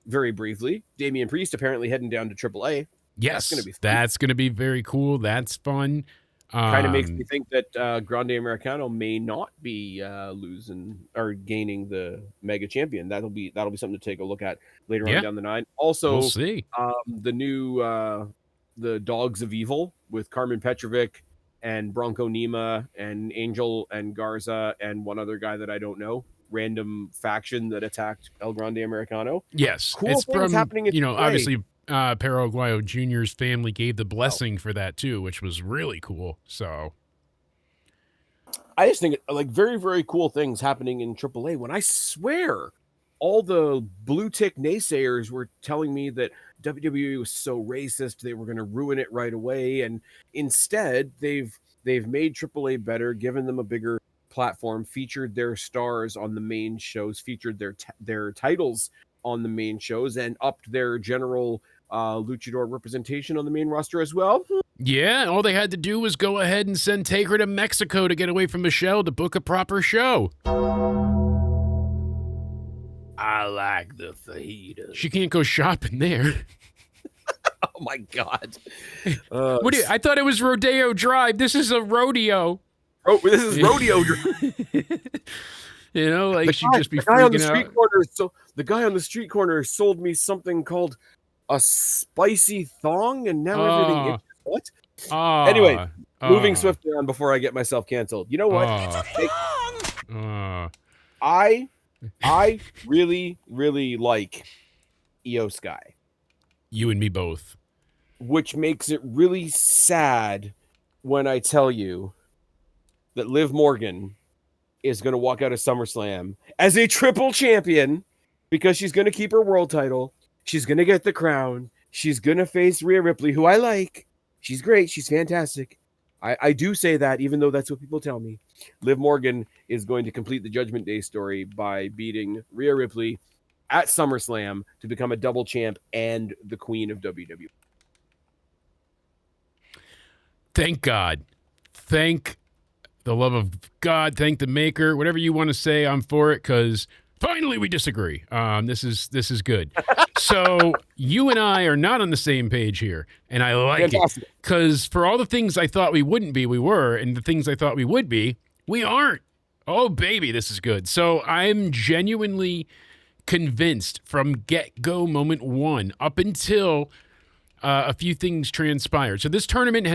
Very briefly, Damian Priest apparently heading down to AAA. Yes, that's going to be very cool. That's fun. Kind of makes me think that Grande Americano may not be losing or gaining the Mega Champion. That'll be something to take a look at later on down the line. Also, we'll see. The new the Dogs of Evil with Carmen Petrovic and Bronco Nima and Angel and Garza and one other guy that I don't know. Random faction that attacked El Grande Americano. Yes, cool things happening. Obviously, Perro Aguayo Jr.'s family gave the blessing for that too, which was really cool. So, I just think like very, very cool things happening in AAA. When I swear, all the blue tick naysayers were telling me that WWE was so racist, they were going to ruin it right away, and instead they've made AAA better, given them a bigger platform, featured their stars on the main shows, featured their titles on the main shows, and upped their general luchador representation on the main roster as well. Yeah, all they had to do was go ahead and send Taker to Mexico to get away from Michelle to book a proper show. I like the fajita. She can't go shopping there. Oh my God. I thought it was Rodeo Drive. This is a rodeo. Oh, this is rodeo. You know, like she'd just be the guy on the freaking street out. corner. So the guy on the street corner sold me something called a spicy thong, and now everything is what? Anyway, moving swiftly on before I get myself canceled. You know what? I really, really like Io Sky. You and me both. Which makes it really sad when I tell you that Liv Morgan is going to walk out of SummerSlam as a triple champion because she's going to keep her world title. She's going to get the crown. She's going to face Rhea Ripley, who I like. She's great. She's fantastic. I do say that, even though that's what people tell me. Liv Morgan is going to complete the Judgment Day story by beating Rhea Ripley at SummerSlam to become a double champ and the queen of WWE. Thank God. Thank the love of God. Thank the maker. Whatever you want to say, I'm for it because finally we disagree. This is good. So you and I are not on the same page here, and I like it because for all the things I thought we wouldn't be, we were, and the things I thought we would be, we aren't. Oh, baby, this is good. So I'm genuinely convinced from get-go moment one up until a few things transpired. So this tournament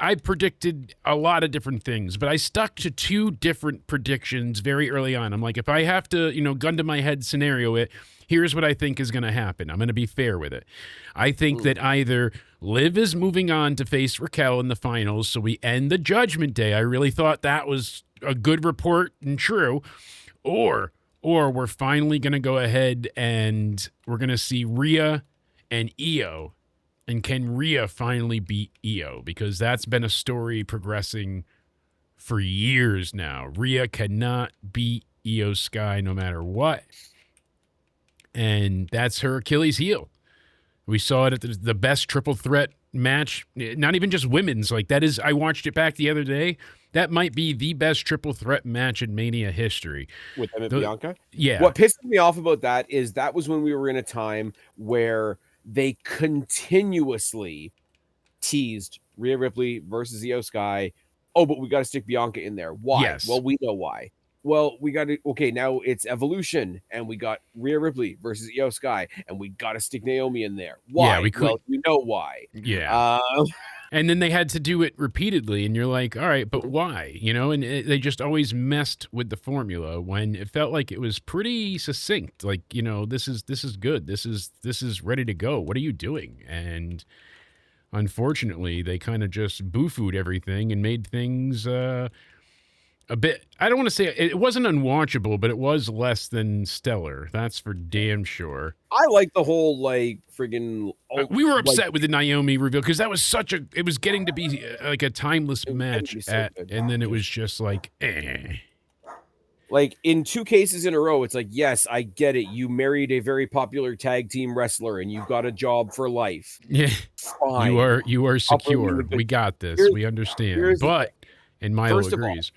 I predicted a lot of different things, but I stuck to two different predictions very early on. I'm like, if I have to, gun to my head scenario it, here's what I think is going to happen. I'm going to be fair with it. I think that either Liv is moving on to face Raquel in the finals, so we end the Judgment Day. I really thought that was a good report and true. Or we're finally going to go ahead and we're going to see Rhea and Io. And can Rhea finally beat Io? Because that's been a story progressing for years now. Rhea cannot beat Io Sky no matter what. And that's her Achilles heel. We saw it at the best triple threat match, not even just women's. Like that is, I watched it back the other day. That might be the best triple threat match in Mania history. With them and Bianca? Yeah. What pissed me off about that is that was when we were in a time where they continuously teased Rhea Ripley versus Io Sky. Oh, but we got to stick Bianca in there. Why? Yes. Well, we know why. Well, we got to, okay, now it's Evolution, and we got Rhea Ripley versus Io Sky, and we got to stick Naomi in there. Why? Yeah, we could. Well, you know why. Yeah. And then they had to do it repeatedly, and you're like, all right, but why? And they just always messed with the formula when it felt like it was pretty succinct. Like, this is good. This is ready to go. What are you doing? And unfortunately, they kind of just boo-fooed everything and made things a bit, I don't want to say it wasn't unwatchable, but it was less than stellar. That's for damn sure. I like the whole friggin'. We were upset with the Naomi reveal because that was it was getting to be like a timeless match, and then it was just like, eh. Like in two cases in a row, it's like, yes, I get it. You married a very popular tag team wrestler, and you've got a job for life. Yeah, fine. You are secure. We got this. We understand. But and Milo agrees.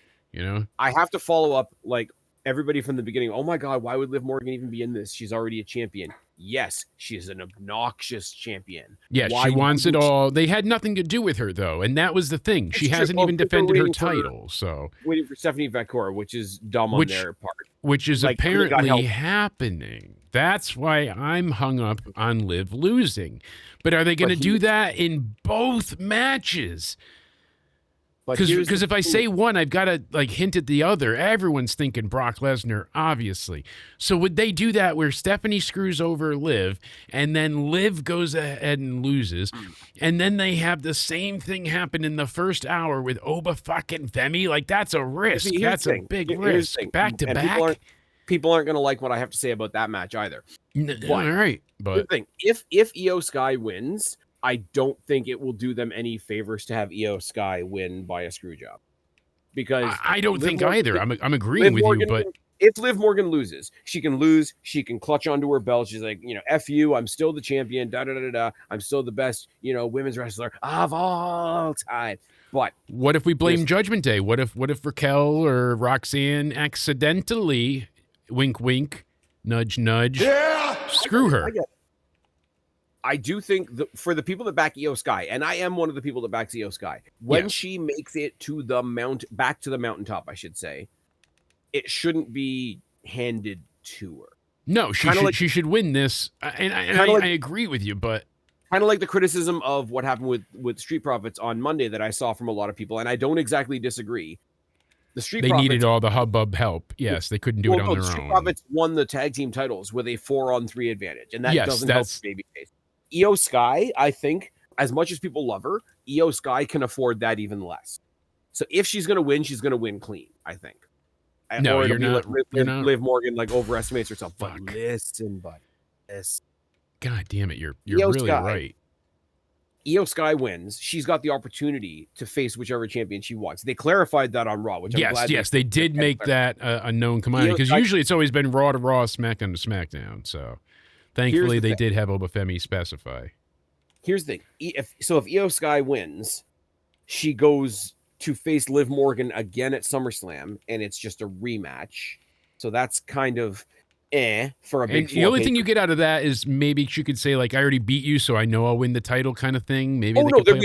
I have to follow up like everybody from the beginning. Oh my God, why would Liv Morgan even be in this? She's already a champion. Yes, she's an obnoxious champion. Yeah, she wants it all. They had nothing to do with her though, and that was the thing. She hasn't even defended her title. So waiting for Stephanie Vancouver, which is dumb on their part. Which is apparently happening. That's why I'm hung up on Liv losing. But are they going to do that in both matches? Because if I say one, I've got to hint at the other. Everyone's thinking Brock Lesnar, obviously. So would they do that where Stephanie screws over Liv, and then Liv goes ahead and loses, and then they have the same thing happen in the first hour with Oba fucking Femi? Like that's a risk. That's a big risk. Back to back. People aren't going to like what I have to say about that match either. All right, but the thing, if Io Sky wins, I don't think it will do them any favors to have Io Sky win by a screw job, because I don't think either. I'm agreeing with you, but if Liv Morgan loses, she can lose. She can clutch onto her belt. She's like, F you. I'm still the champion. Da da da da. I'm still the best, women's wrestler of all time. But what if we blame Judgment Day? What if Raquel or Roxanne accidentally, wink wink, nudge nudge, screw her? I do think for the people that back Io Sky, and I am one of the people that backs Io Sky, when she makes it to the back to the mountaintop, I should say, it shouldn't be handed to her. No, she should win this, and I agree with you, but kind of like the criticism of what happened with Street Profits on Monday that I saw from a lot of people, and I don't exactly disagree. They needed all the hubbub help. Yes, they couldn't do it on their own. Street Profits won the tag team titles with a 4-on-3 advantage, and that doesn't help babyface. Io Sky, I think, as much as people love her, Io Sky can afford that even less. So if she's going to win, she's going to win clean, I think. No, you're not. Liv Morgan overestimates herself. But listen, buddy. God damn it, you're really right. Io Sky wins. She's got the opportunity to face whichever champion she wants. They clarified that on Raw, which I'm glad. Yes, they did make that a known commodity, because usually it's always been Raw to Raw, SmackDown to SmackDown. So thankfully they did have Obafemi specify. Here's the thing. If Io Sky wins, she goes to face Liv Morgan again at SummerSlam, and it's just a rematch. So that's kind of for a big. The only thing you get out of that is maybe she could say, like, I already beat you, so I know I'll win the title, kind of thing. Maybe there'd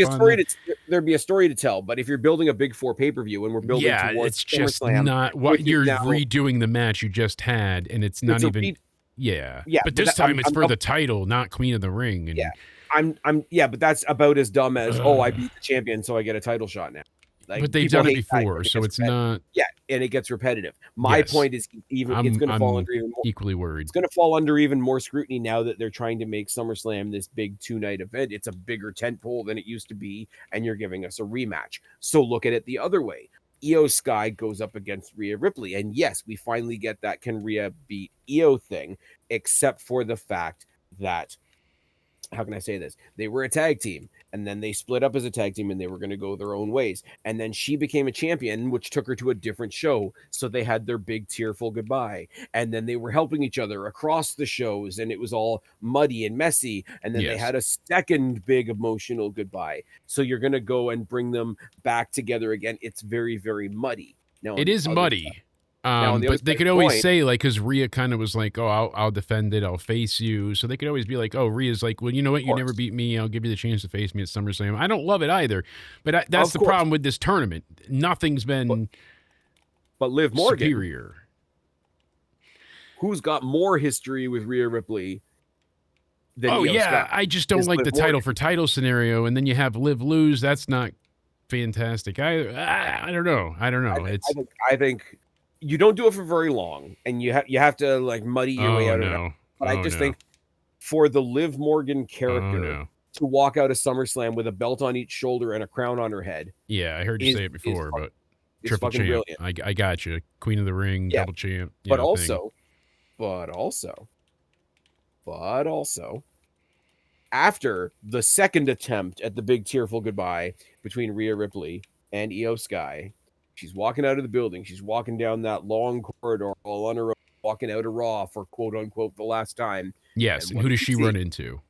be a story to tell. But if you're building a big 4 pay-per-view and we're building towards it's just not what you're redoing the match you just had, and it's not even. Yeah. But this time it's for the title, not Queen of the Ring. And but that's about as dumb as I beat the champion, so I get a title shot now. Like, but they've done it before, so it's not. Yeah, and it gets repetitive. My point is, it's going to fall under even more. Equally worried. It's going to fall under even more scrutiny now that they're trying to make SummerSlam this big 2-night event. It's a bigger tentpole than it used to be, and you're giving us a rematch. So look at it the other way. Io Sky goes up against Rhea Ripley, and yes, we finally get that can Rhea beat Io thing, except for the fact that, how can I say this? They were a tag team, and then they split up as a tag team, and they were going to go their own ways. And then she became a champion, which took her to a different show. So they had their big tearful goodbye. And then they were helping each other across the shows, and it was all muddy and messy. And then they had a second big emotional goodbye. So you're going to go and bring them back together again. It's very, very muddy. Now, it is muddy. But they could always say, like, because Rhea kind of was like, oh, I'll defend it, I'll face you. So they could always be like, oh, Rhea's like, well, you know what? You never beat me. I'll give you the chance to face me at SummerSlam. I don't love it either. But that's the problem with this tournament. Nothing's been but Liv Morgan, superior. Who's got more history with Rhea Ripley than Io Sky? I just don't like the title for title scenario. And then you have Liv lose. That's not fantastic. I don't know. I think you don't do it for very long, and you have to like muddy your way out of it. But I just think for the Liv Morgan character to walk out of SummerSlam with a belt on each shoulder and a crown on her head. Yeah, I heard you say it before, but triple champ. Brilliant. I got you. Queen of the Ring, double champ. But also, after the second attempt at the big tearful goodbye between Rhea Ripley and Io Sky, she's walking out of the building. She's walking down that long corridor all on her own, walking out of Raw for quote unquote the last time. Yes, and who does she run into?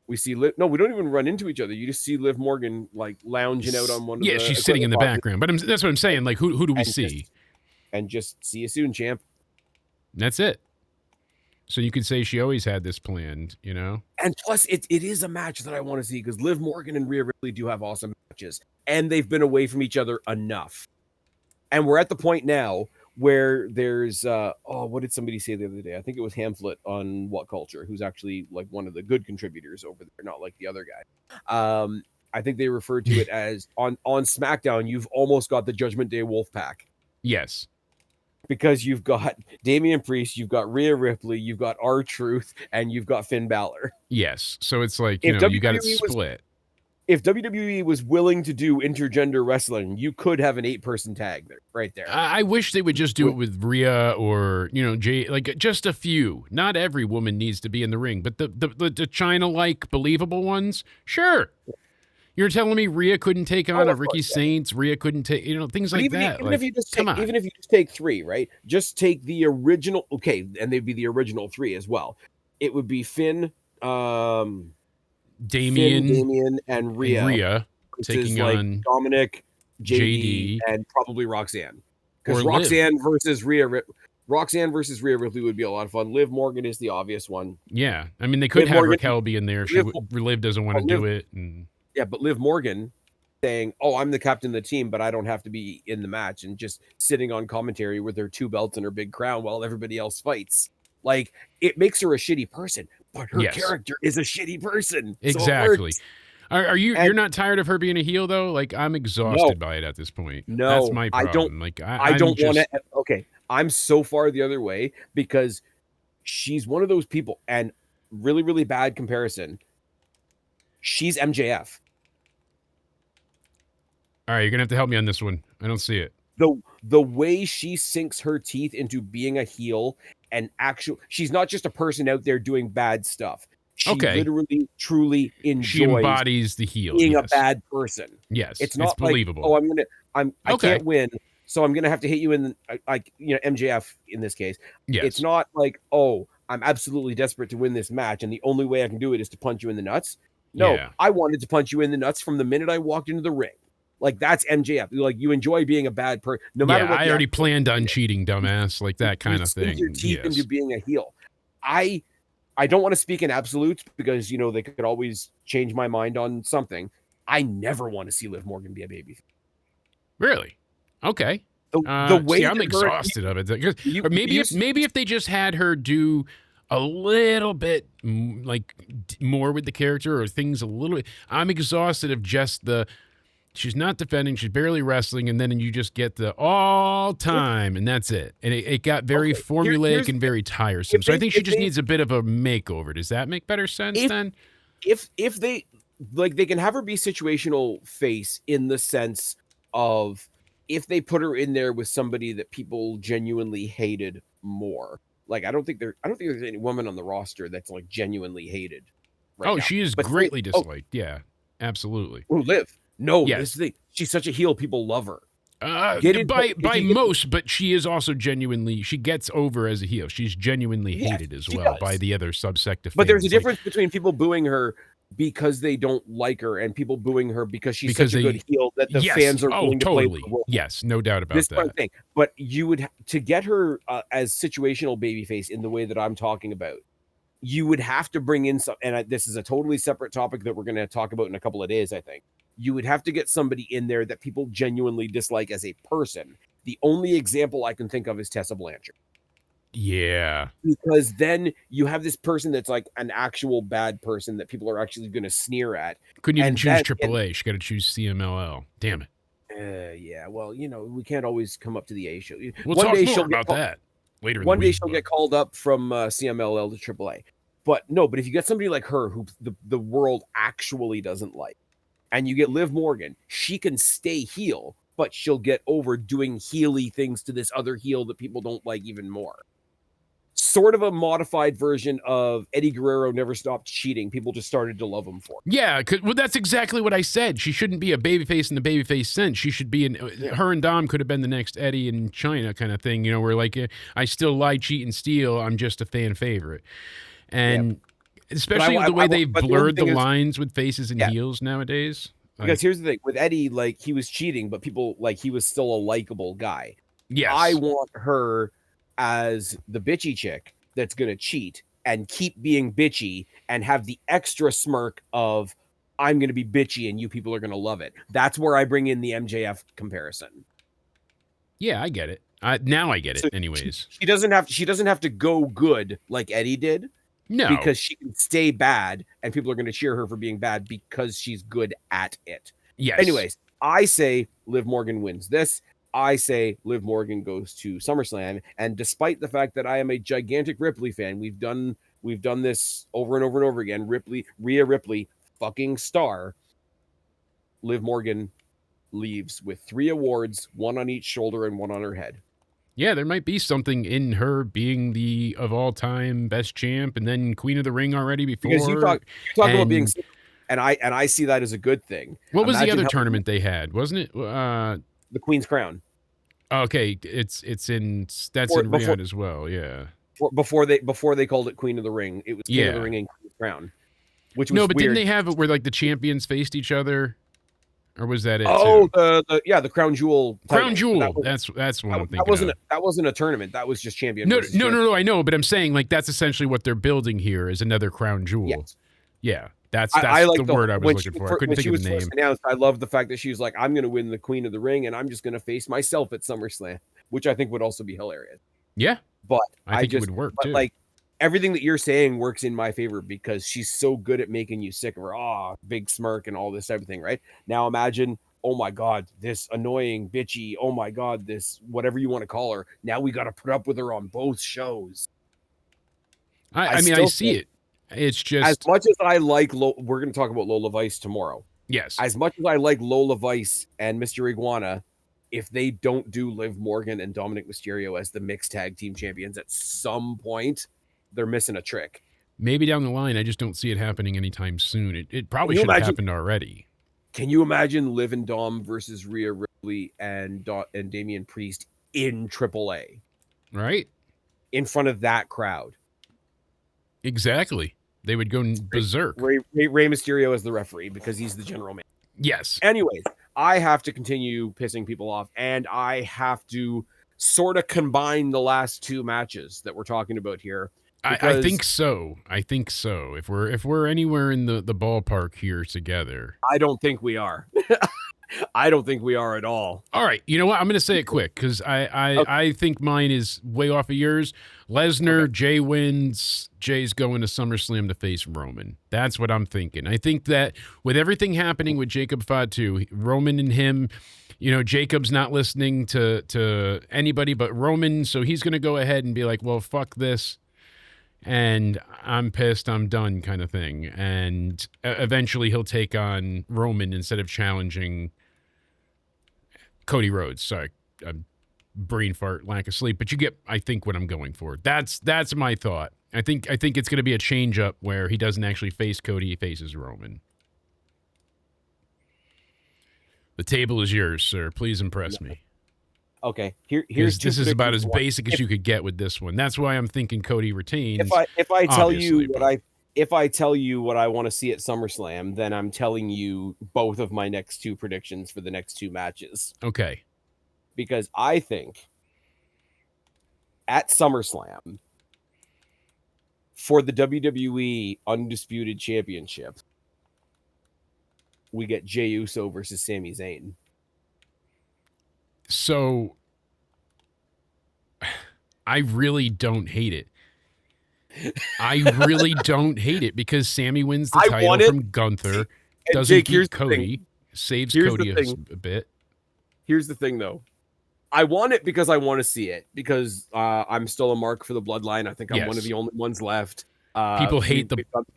We see no, we don't even run into each other. You just see Liv Morgan like lounging out on one of the. Yeah, she's sitting in the background. But that's what I'm saying. Like, who do we see? Just see you soon, champ. That's it. So you could say she always had this planned, you know? And plus, it is a match that I want to see because Liv Morgan and Rhea Ripley do have awesome matches. And they've been away from each other enough. And we're at the point now where there's, what did somebody say the other day? I think it was Hamflet on What Culture, who's actually like one of the good contributors over there, not like the other guy. I think they referred to it as on SmackDown, you've almost got the Judgment Day Wolfpack. Yes. Because you've got Damian Priest, you've got Rhea Ripley, you've got R-Truth, and you've got Finn Balor. Yes. So it's like, you got it split. If WWE was willing to do intergender wrestling, you could have an 8-person tag there, right there. I wish they would just do it with Rhea or, Jay, like just a few. Not every woman needs to be in the ring, but the China-like believable ones, sure. You're telling me Rhea couldn't take on Oh, a of Ricky course, yeah. Saints? Rhea couldn't take, things But like that. even if Like, you just come take on. three, right? Just take the original. Okay, and they'd be the original three as well. It would be Damian Damien, and and Rhea Rhea versus taking like on Dominic, JD, JD and probably Roxanne. Because or Liv. Roxanne versus Rhea Ripley would be a lot of fun. Liv Morgan is the obvious one. Yeah. I mean, they could Liv have Morgan, Raquel be in there if Liv, Liv doesn't want to Liv, do it. And yeah, but Liv Morgan saying, "Oh, I'm the captain of the team, but I don't have to be in the match," and just sitting on commentary with her 2 belts and her big crown while everybody else fights. Like, it makes her a shitty person, but her yes, character is a shitty person, so it exactly. works. Are you? And You're not tired of her being a heel though? Like I'm no, exhausted by it at this point. That's no, my I don't. problem. Like I I'm don't want to. just Okay, I'm so far the other way because she's one of those people, and really, really bad comparison. She's MJF. all right. You're gonna have to help me on this one. I don't see it. The way she sinks her teeth into being a heel and she's not just a person out there doing bad stuff. She Okay, literally truly she enjoys embodies the heel. being a Yes, bad person. yes, It's it's not like, believable. oh, I Okay, can't win, so I'm gonna have to hit you in, like, MJF in this case. It's yes, not like, oh, I'm absolutely desperate to win this match, and the only way I can do it is to punch you in the nuts. No, yeah. I wanted to punch you in the nuts from the minute I walked into the ring. Like, that's MJF. Like, you enjoy being a bad person, no matter Yeah, what I the already actual planned on is. cheating, dumbass, like that You kind of sink your thing. teeth into Yes. being a heel. I I don't want to speak in absolutes because they could always change my mind on something. I never want to see Liv Morgan be a baby. Really? Okay. The way See, I'm that her exhausted of it. Or you maybe if they just had her do a little bit like more with the character or things a little bit. I'm exhausted of just she's not defending, she's barely wrestling, and then you just get the all if time, and that's it. And it got very okay, formulaic here's and very tiresome. if So I they think she if just they needs a bit of a makeover. Does that make better sense if then? if they like they can have her be situational face in the sense of if they put her in there with somebody that people genuinely hated more. Like, I don't think there's any woman on the roster that's like genuinely hated right Oh, now. she is But say, greatly disliked. Yeah, absolutely. Liv. No, this is Yes. the thing. She's such a heel, people love her. Get in if By you get most, but she is also genuinely she gets over as a heel. She's genuinely yes, hated as she well by does. the other subsect of But there's a fans. Like difference between people booing her because they don't like her and people booing her because she's because such a they good heel that the yes, fans are oh willing to play the totally. role. Yes, no doubt about This one that. thing. But you would to get her as situational babyface in the way that I'm talking about, you would have to bring in some, and this is a totally separate topic that we're going to talk about in a couple of days, I think. You would have to get somebody in there that people genuinely dislike as a person. The only example I can think of is Tessa Blanchard. Yeah. Because then you have this person that's like an actual bad person that people are actually going to sneer at. Couldn't even And choose then, AAA. She got to choose CMLL. Damn it. yeah, well, we can't always come up to the A show. We'll One talk day more she'll about that later in the one day week. she'll get called up from CMLL to AAA. But no, but if you get somebody like her who the world actually doesn't like, and you get Liv Morgan, she can stay heel, but she'll get over doing heely things to this other heel that people don't like even more. Sort of a modified version of Eddie Guerrero never stopped cheating. People just started to love him for it. Yeah, well, that's exactly what I said. She shouldn't be a babyface in the babyface sense. She should be her and Dom could have been the next Eddie in China kind of thing, where like I still lie, cheat, and steal. I'm just a fan favorite. And especially the way they've blurred the lines with faces and heels nowadays. Because here's the thing. With Eddie, like, he was cheating, but people, like, he was still a likable guy. Yes. I want her as the bitchy chick that's going to cheat and keep being bitchy and have the extra smirk of, I'm going to be bitchy and you people are going to love it. That's where I bring in the MJF comparison. Yeah, I get it. Now I get it. Anyways, she doesn't have to go good like Eddie did. No, because she can stay bad and people are going to cheer her for being bad because she's good at it. Yes. Anyways, I say Liv Morgan wins this. I say Liv Morgan goes to SummerSlam. And despite the fact that I am a gigantic Ripley fan, we've done this over and over and over again. Rhea Ripley, fucking star. Liv Morgan leaves with 3 awards, 1 on each shoulder and 1 on her head. Yeah, there might be something in her being the of all time best champ and then Queen of the Ring already before. Because you talk about being and I see that as a good thing. What was the Imagine other how tournament they had? Wasn't it? the Queen's Crown Okay, it's in that's before in before Riyadh as well. Yeah. before they called it Queen of the Ring. It was King of the Yeah. Ring and Queen's Crown, which No, was but didn't weird. they have it where like the champions faced each other, or was that it Oh, too? the Crown Jewel Crown title. But Jewel. That's what I'm that thinking wasn't of. that wasn't a tournament. That was just champion No, versus no, champion. no, no. I know, but I'm saying like that's essentially what they're building here is another Crown Jewel. Yes. Yeah, that's I the like word I was looking for. I couldn't when think she of was the first name. announced. I love the fact that she was like, "I'm going to win the Queen of the Ring, and I'm just going to face myself at SummerSlam," which I think would also be hilarious. Yeah, But I think it would work but too. like everything that you're saying works in my favor because she's so good at making you sick of her. Oh, big smirk and all this type of thing, right? Now imagine, oh my God, this annoying, bitchy, oh my God, this whatever you want to call her. Now we got to put up with her on both shows. I mean, I still see think, it. It's as just much as I like, we're going to talk about Lola Vice tomorrow. yes. As much as I like Lola Vice and Mr. Iguana, if they don't do Liv Morgan and Dominic Mysterio as the mixed tag team champions at some point, they're missing a trick. Maybe down the line, I just don't see it happening anytime soon. It probably you should have imagine- happened already. Can you imagine Liv and Dom versus Rhea Ripley and Damian Priest in AAA Right? in front of that crowd? Exactly. They would go berserk. Rey Mysterio as the referee because he's the general manager. Yes. Anyways, I have to continue pissing people off, and I have to sort of combine the last two matches that we're talking about here. I think so. I think so. If we're anywhere in the ballpark here together. I don't think we are. I don't think we are at all. All right. You know what? I'm going to say it quick because I think mine is way off of yours. Lesnar, okay. Jay wins. Jay's going to SummerSlam to face Roman. That's what I'm thinking. I think that with everything happening with Jacob Fatu, Roman and him, you know, Jacob's not listening to anybody but Roman, so he's going to go ahead and be like, well, fuck this. And I'm pissed, I'm done kind of thing. And eventually he'll take on Roman instead of challenging Cody Rhodes. Sorry, brain fart, lack of sleep. But you get, I think, what I'm going for. That's my thought. I think it's going to be a change up where he doesn't actually face Cody, he faces Roman. The table is yours, sir. Please impress me. Okay, here's this is about as basic as you could get with this one. That's why I'm thinking Cody retains. If I tell you what I want to see at SummerSlam, then I'm telling you both of my next two predictions for the next two matches. Okay. Because I think at SummerSlam for the WWE Undisputed Championship, we get Jey Uso versus Sami Zayn. So I really don't hate it. I really don't hate it because Sammy wins the title from Gunther, doesn't beat Cody, saves Cody a bit. Here's the thing, though. I want it because I want to see it, because I'm still a mark for the bloodline. I think I'm one of the only ones left. People hate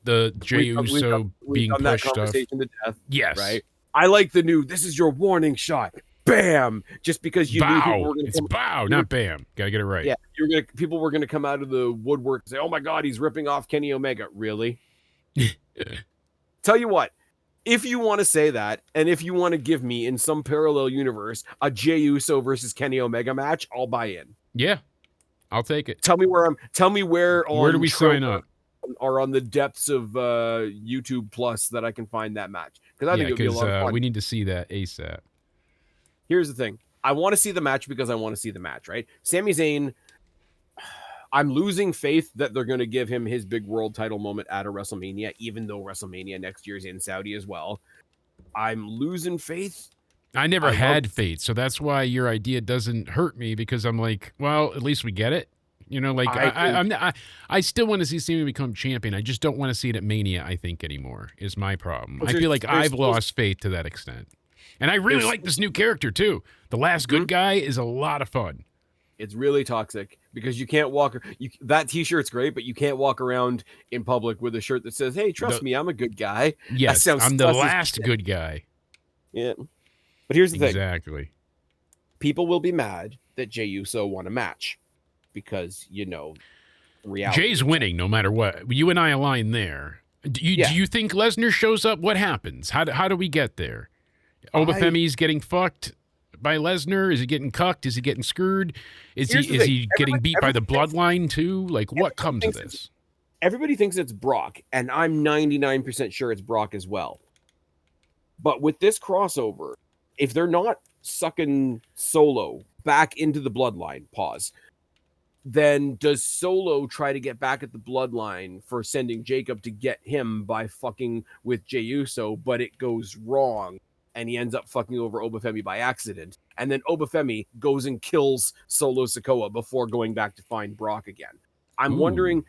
the Jey Uso being pushed stuff. To death, yes. Right? I like the new, this is your warning shot. Bam! Just because you knew people were going to bow, not bam. Gotta get it right. Yeah, people were going to come out of the woodwork and say, "Oh my God, he's ripping off Kenny Omega." Really? Tell you what, if you want to say that, and if you want to give me in some parallel universe a Jey Uso versus Kenny Omega match, I'll buy in. Yeah, I'll take it. Tell me where where do we sign up? Or on the depths of YouTube Plus that I can find that match, because I think it'll be a lot of fun. We need to see that ASAP. Here's the thing. I want to see the match because I want to see the match, right? Sami Zayn, I'm losing faith that they're going to give him his big world title moment at a WrestleMania, even though WrestleMania next year is in Saudi as well. I'm losing faith. I never had faith, so that's why your idea doesn't hurt me, because I'm like, well, at least we get it. You know, like I still want to see Sami become champion. I just don't want to see it at Mania, I think, anymore, is my problem. I feel like I've lost faith to that extent. And I really like this new character, too. The Last Good Guy is a lot of fun. It's really toxic because you can't walk. That T-shirt's great, but you can't walk around in public with a shirt that says, "Hey, trust me, I'm a good guy." Yes, I'm the last good guy. Yeah. But here's the thing. Exactly. People will be mad that Jey Uso won a match because, reality. Jay's winning no matter what. You and I align there. Do you think Lesnar shows up? What happens? How do we get there? Obafemi's getting fucked by Lesnar. Is he getting cucked? Is he getting screwed? Is he getting beat by the bloodline too? Like, what comes of this? Everybody thinks it's Brock, and I'm 99% sure it's Brock as well. But with this crossover, if they're not sucking Solo back into the bloodline, then does Solo try to get back at the bloodline for sending Jacob to get him by fucking with Jey Uso, but it goes wrong and he ends up fucking over Obafemi by accident. And then Obafemi goes and kills Solo Sikoa before going back to find Brock again. I'm wondering,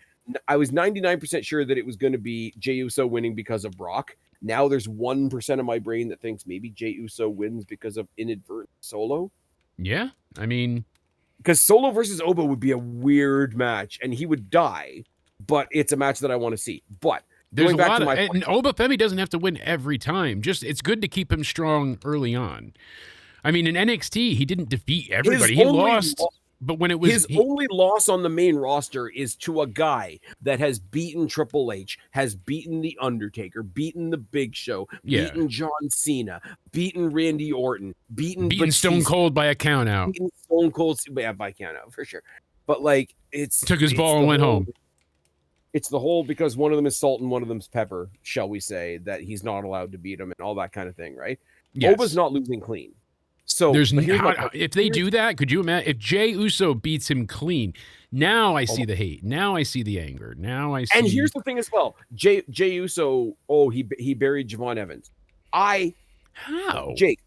I was 99% sure that it was going to be Jey Uso winning because of Brock. Now there's 1% of my brain that thinks maybe Jey Uso wins because of inadvertent Solo. Yeah, I mean, because Solo versus Oba would be a weird match, and he would die, but it's a match that I want to see. But there's a lot of, and Obafemi doesn't have to win every time. Just it's good to keep him strong early on. I mean, in NXT, he didn't defeat everybody. He lost. But when it was his only loss on the main roster is to a guy that has beaten Triple H, has beaten The Undertaker, beaten The Big Show, beaten John Cena, beaten Randy Orton, beaten Stone Cold by a count out. Beaten Stone Cold by count out for sure. But like took his ball and went home. It's the whole because one of them is salt and one of them's pepper, shall we say, that he's not allowed to beat him and all that kind of thing, right? Yes. Oba's not losing clean. So if they do that, could you imagine if Jey Uso beats him clean? Now I see the hate. Now I see the anger. Now I see. And here's the thing as well: Jey Uso. He buried Javon Evans. Jake?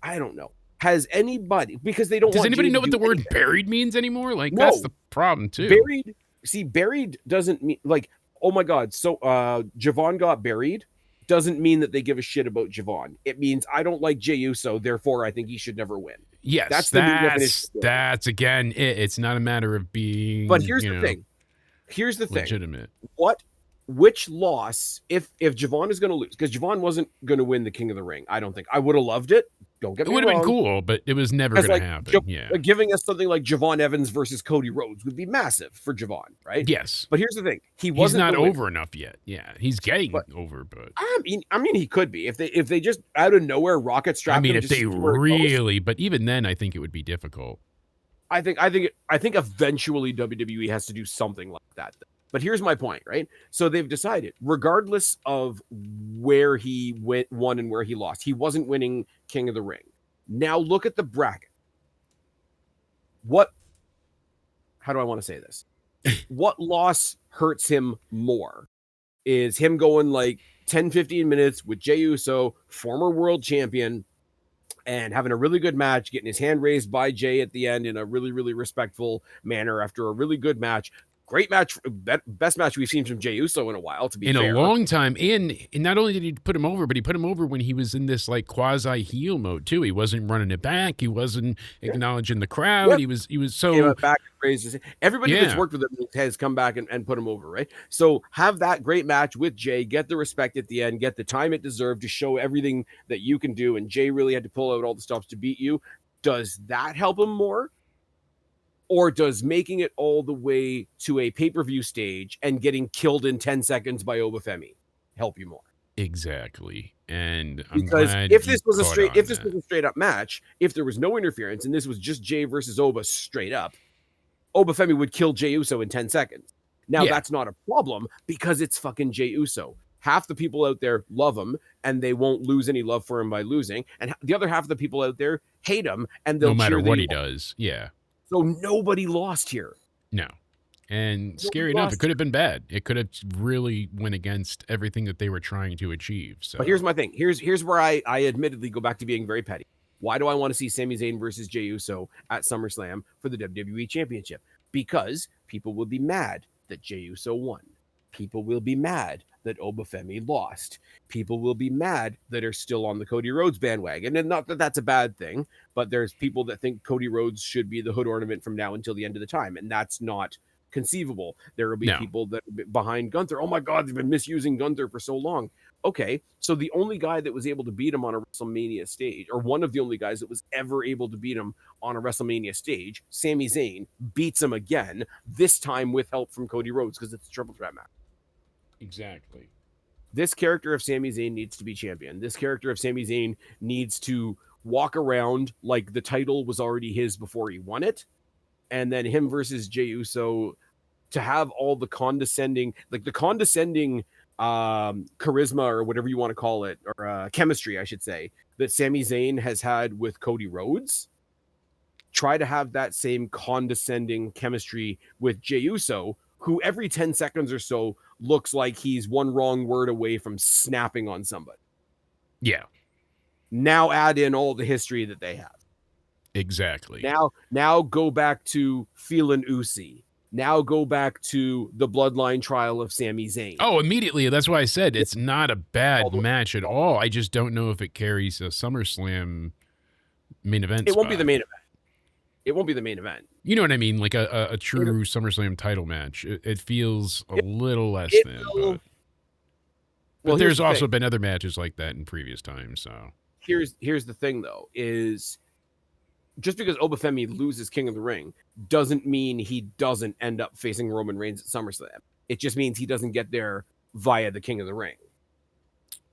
I don't know. Has anybody because they don't? Does anybody know what the word buried means anymore? Like that's the problem too. Buried doesn't mean like oh my god. So Javon got buried. Doesn't mean that they give a shit about Javon. It means I don't like Jey Uso, therefore I think he should never win. Yes, that's the new definition. That's again, it's not a matter of being. But here's the thing. Here's the thing. Legitimate. Which loss? If Javon is going to lose, because Javon wasn't going to win the King of the Ring, I don't think. I would have loved it. Don't get me wrong. It would have been cool, but it was never going to happen. Giving us something like Javon Evans versus Cody Rhodes would be massive for Javon, right? Yes. But here's the thing: he's not over enough yet. Yeah, he's getting over, but I mean, he could be if they just out of nowhere rocket strap. I mean, if they really, but even then, I think it would be difficult. I think eventually WWE has to do something like that. But here's my point, right? So they've decided, regardless of where he won and where he lost, he wasn't winning King of the Ring. Now look at the bracket. How do I want to say this? What loss hurts him more? Is him going like 10, 15 minutes with Jey Uso, former world champion, and having a really good match, getting his hand raised by Jey at the end in a really, really respectful manner after a really good match. Great match, best match we've seen from Jey Uso in a while, to be fair. In a long time. And not only did he put him over, but he put him over when he was in this like quasi heel mode too. He wasn't running it back. He wasn't acknowledging the crowd. He was so he went back and raised his, everybody that's worked with him has come back and put him over, right? So have that great match with Jey, get the respect at the end, get the time it deserved to show everything that you can do. And Jey really had to pull out all the stops to beat you. Does that help him more? Or does making it all the way to a pay-per-view stage and getting killed in 10 seconds by Obafemi help you more? Exactly. And because if this was a straight up match, if there was no interference and this was just Jey versus Oba straight up, Obafemi would kill Jey Uso in 10 seconds. Now that's not a problem because it's fucking Jey Uso. Half the people out there love him and they won't lose any love for him by losing. And the other half of the people out there hate him and they'll no matter what he does. Yeah. So nobody lost here. No. And scary enough, it could have been bad. It could have really went against everything that they were trying to achieve. So, but here's my thing. Here's where I admittedly go back to being very petty. Why do I want to see Sami Zayn versus Jey Uso at SummerSlam for the WWE Championship? Because people will be mad that Jey Uso won. People will be mad that Obafemi lost. People will be mad that are still on the Cody Rhodes bandwagon. And not that that's a bad thing, but there's people that think Cody Rhodes should be the hood ornament from now until the end of the time. And that's not conceivable. There will be people that are behind Gunther. Oh my God, they've been misusing Gunther for so long. Okay, so the only guy that was able to beat him on a WrestleMania stage, or one of the only guys that was ever able to beat him on a WrestleMania stage, Sami Zayn, beats him again, this time with help from Cody Rhodes because it's a triple threat match. Exactly. This character of Sami Zayn needs to be champion. This character of Sami Zayn needs to walk around like the title was already his before he won it. And then him versus Jey Uso, to have all the condescending charisma, or whatever you want to call it, or chemistry, I should say, that Sami Zayn has had with Cody Rhodes. Try to have that same condescending chemistry with Jey Uso, who every 10 seconds or so looks like he's one wrong word away from snapping on somebody. Yeah. Now add in all the history that they have. Exactly. Now go back to Phelan Usi. Now go back to the bloodline trial of Sami Zayn. Oh, immediately. That's why I said it's not a bad match at all. I just don't know if it carries a SummerSlam main event. It won't be the main event. It won't be the main event. You know what I mean? Like a true SummerSlam title match. It feels a little less than. But there's also been other matches like that in previous times. So here's the thing, though, is just because Obafemi loses King of the Ring doesn't mean he doesn't end up facing Roman Reigns at SummerSlam. It just means he doesn't get there via the King of the Ring.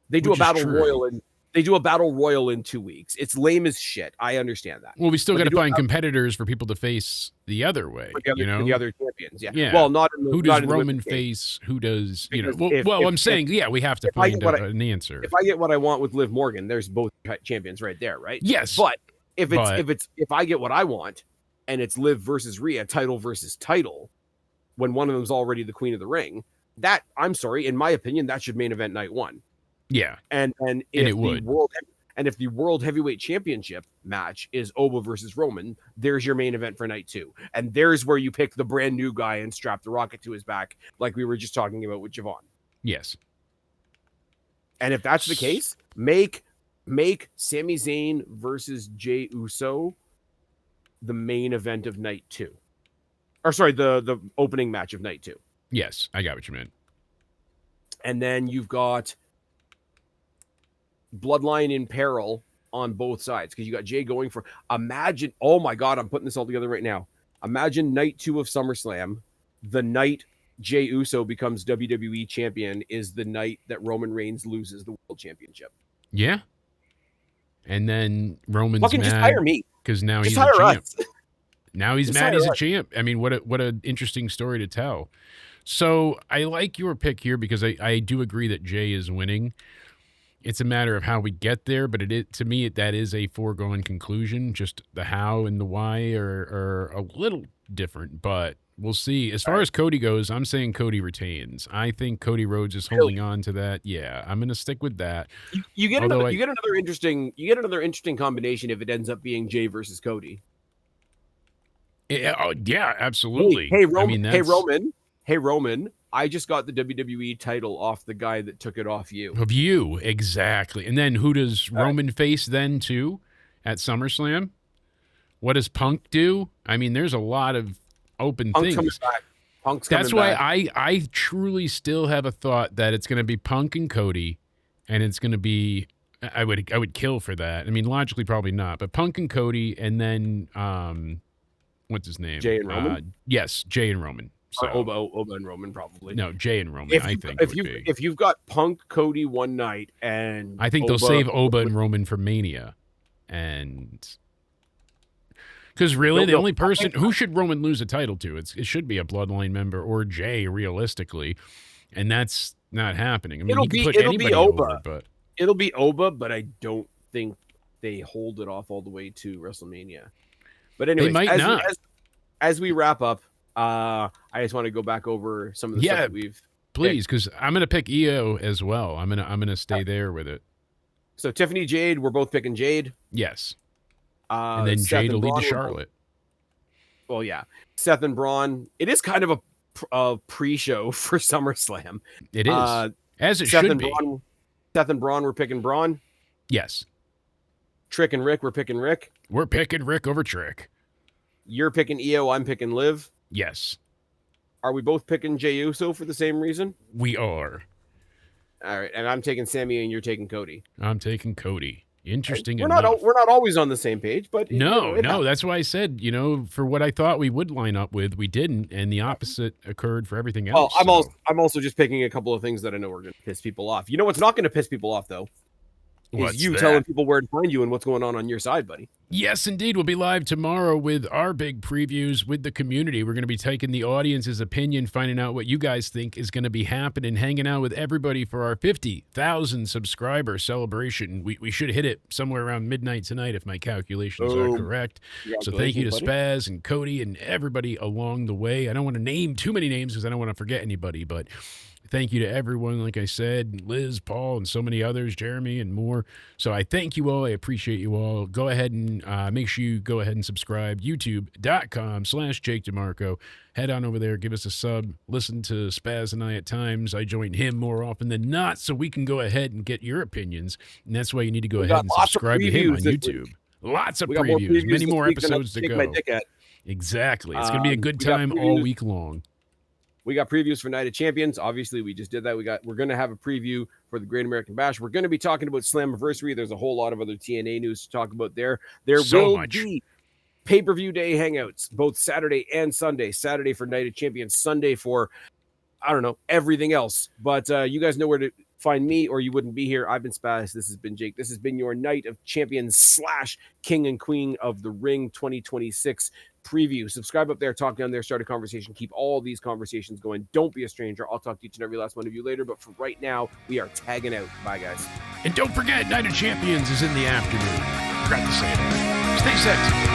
They do a battle royal and they do a battle royal in 2 weeks. It's lame as shit. I understand that. Well, we still got to find competitors for people to face the other way. The other champions. Yeah. Well, who does Roman face? Who does I'm saying we have to find an answer. If I get what I want with Liv Morgan, there's both champions right there, right? Yes. But if I get what I want, and it's Liv versus Rhea, title versus title, when one of them's already the Queen of the Ring, that, I'm sorry, in my opinion, that should main event night one. Yeah. And if the World Heavyweight Championship match is Oba versus Roman, there's your main event for night two. And there's where you pick the brand new guy and strap the rocket to his back, like we were just talking about with Javon. Yes. And if that's the case, make Sami Zayn versus Jey Uso the main event of night two. Or sorry, the opening match of night two. Yes, I got what you meant. And then you've got Bloodline in peril on both sides, because you got Jay going for, imagine, oh my God, I'm putting this all together right now. Imagine night two of SummerSlam, the night Jey Uso becomes WWE champion is the night that Roman Reigns loses the world championship. Yeah. And then Roman's fucking mad. Just hire me. Because now just he's a champ. us. Now he's mad he's a champ. I mean, what an interesting story to tell. So I like your pick here because I do agree that Jay is winning. It's a matter of how we get there, but to me, that is a foregone conclusion. Just the how and the why are a little different, but we'll see. As far as Cody goes, I'm saying Cody retains. I think Cody Rhodes is holding on to that. Yeah, I'm going to stick with that. You get another interesting combination if it ends up being Jay versus Cody. Yeah, absolutely. Hey, Roman. Hey, Roman. I just got the WWE title off the guy that took it off you. Of you, exactly. And then who does Roman face then, too, at SummerSlam? What does Punk do? I mean, there's a lot of open things. Punk's That's why I truly still have a thought that it's going to be Punk and Cody, and it's going to be I would kill for that. I mean, logically, probably not, but Punk and Cody, and then what's his name? Jay and Roman. Yes, Jay and Roman. So, Oba and Roman probably. No, Jay and Roman. If you've got Punk Cody one night, and I think they'll save Oba and Roman for Mania, and because really the only person who should Roman lose a title to, it should be a Bloodline member or Jay realistically, and that's not happening. I mean, he can put anybody over, but it'll be Oba, but I don't think they hold it off all the way to WrestleMania. But anyway, as we wrap up. I just want to go back over some of the stuff that we've please, because I'm gonna pick EO as well. I'm gonna stay there with it. So Tiffany Jade, we're both picking Jade. Yes. And then Jade will lead to Charlotte. Well, yeah, Seth and Braun. It is kind of a pre-show for SummerSlam. It is as it should be. Seth and Braun, we're picking Braun. Yes. Trick and Rick, we're picking Rick. We're picking Rick over Trick. You're picking EO. I'm picking Liv. Yes. Are we both picking Jey Uso for the same reason? We are. All right. And I'm taking Sami and you're taking Cody. I'm taking Cody. Interesting We're enough. we're not always on the same page, but No, happens. that's why I said, for what I thought we would line up with, we didn't, and the opposite occurred for everything else. Well, I'm also just picking a couple of things that I know are going to piss people off. You know what's not going to piss people off though? Is you telling people where to find you and what's going on your side, buddy. Yes, indeed. We'll be live tomorrow with our big previews with the community. We're going to be taking the audience's opinion, finding out what you guys think is going to be happening, hanging out with everybody for our 50,000 subscriber celebration. We should hit it somewhere around midnight tonight if my calculations are correct. So thank you to Spaz and Cody and everybody along the way. I don't want to name too many names because I don't want to forget anybody, but thank you to everyone, like I said, Liz, Paul, and so many others, Jeremy, and more. So I thank you all. I appreciate you all. Go ahead and make sure you go ahead and subscribe. YouTube.com/Jake DeMarco. Head on over there. Give us a sub. Listen to Spaz and I at times. I join him more often than not, so we can go ahead and get your opinions. And that's why you need to go ahead and subscribe to him on YouTube. Lots of previews. Many more episodes to go. Exactly. It's going to be a good time all week long. We got previews for Night of Champions. Obviously, we just did that. We're going to have a preview for the Great American Bash. We're going to be talking about Slammiversary. There's a whole lot of other TNA news to talk about there. There will be pay-per-view day hangouts, both Saturday and Sunday. Saturday for Night of Champions, Sunday for, I don't know, everything else. But you guys know where to find me or you wouldn't be here. I've been Spaz. This has been Jake. This has been your Night of Champions / King and Queen of the Ring 2026 preview. Subscribe up there, talk down there, start a conversation, keep all these conversations going. Don't be a stranger. I'll talk to each and every last one of you later, but for right now, we are tagging out. Bye, guys. And don't forget, Night of Champions is in the afternoon. Forgot to say it. Stay sexy.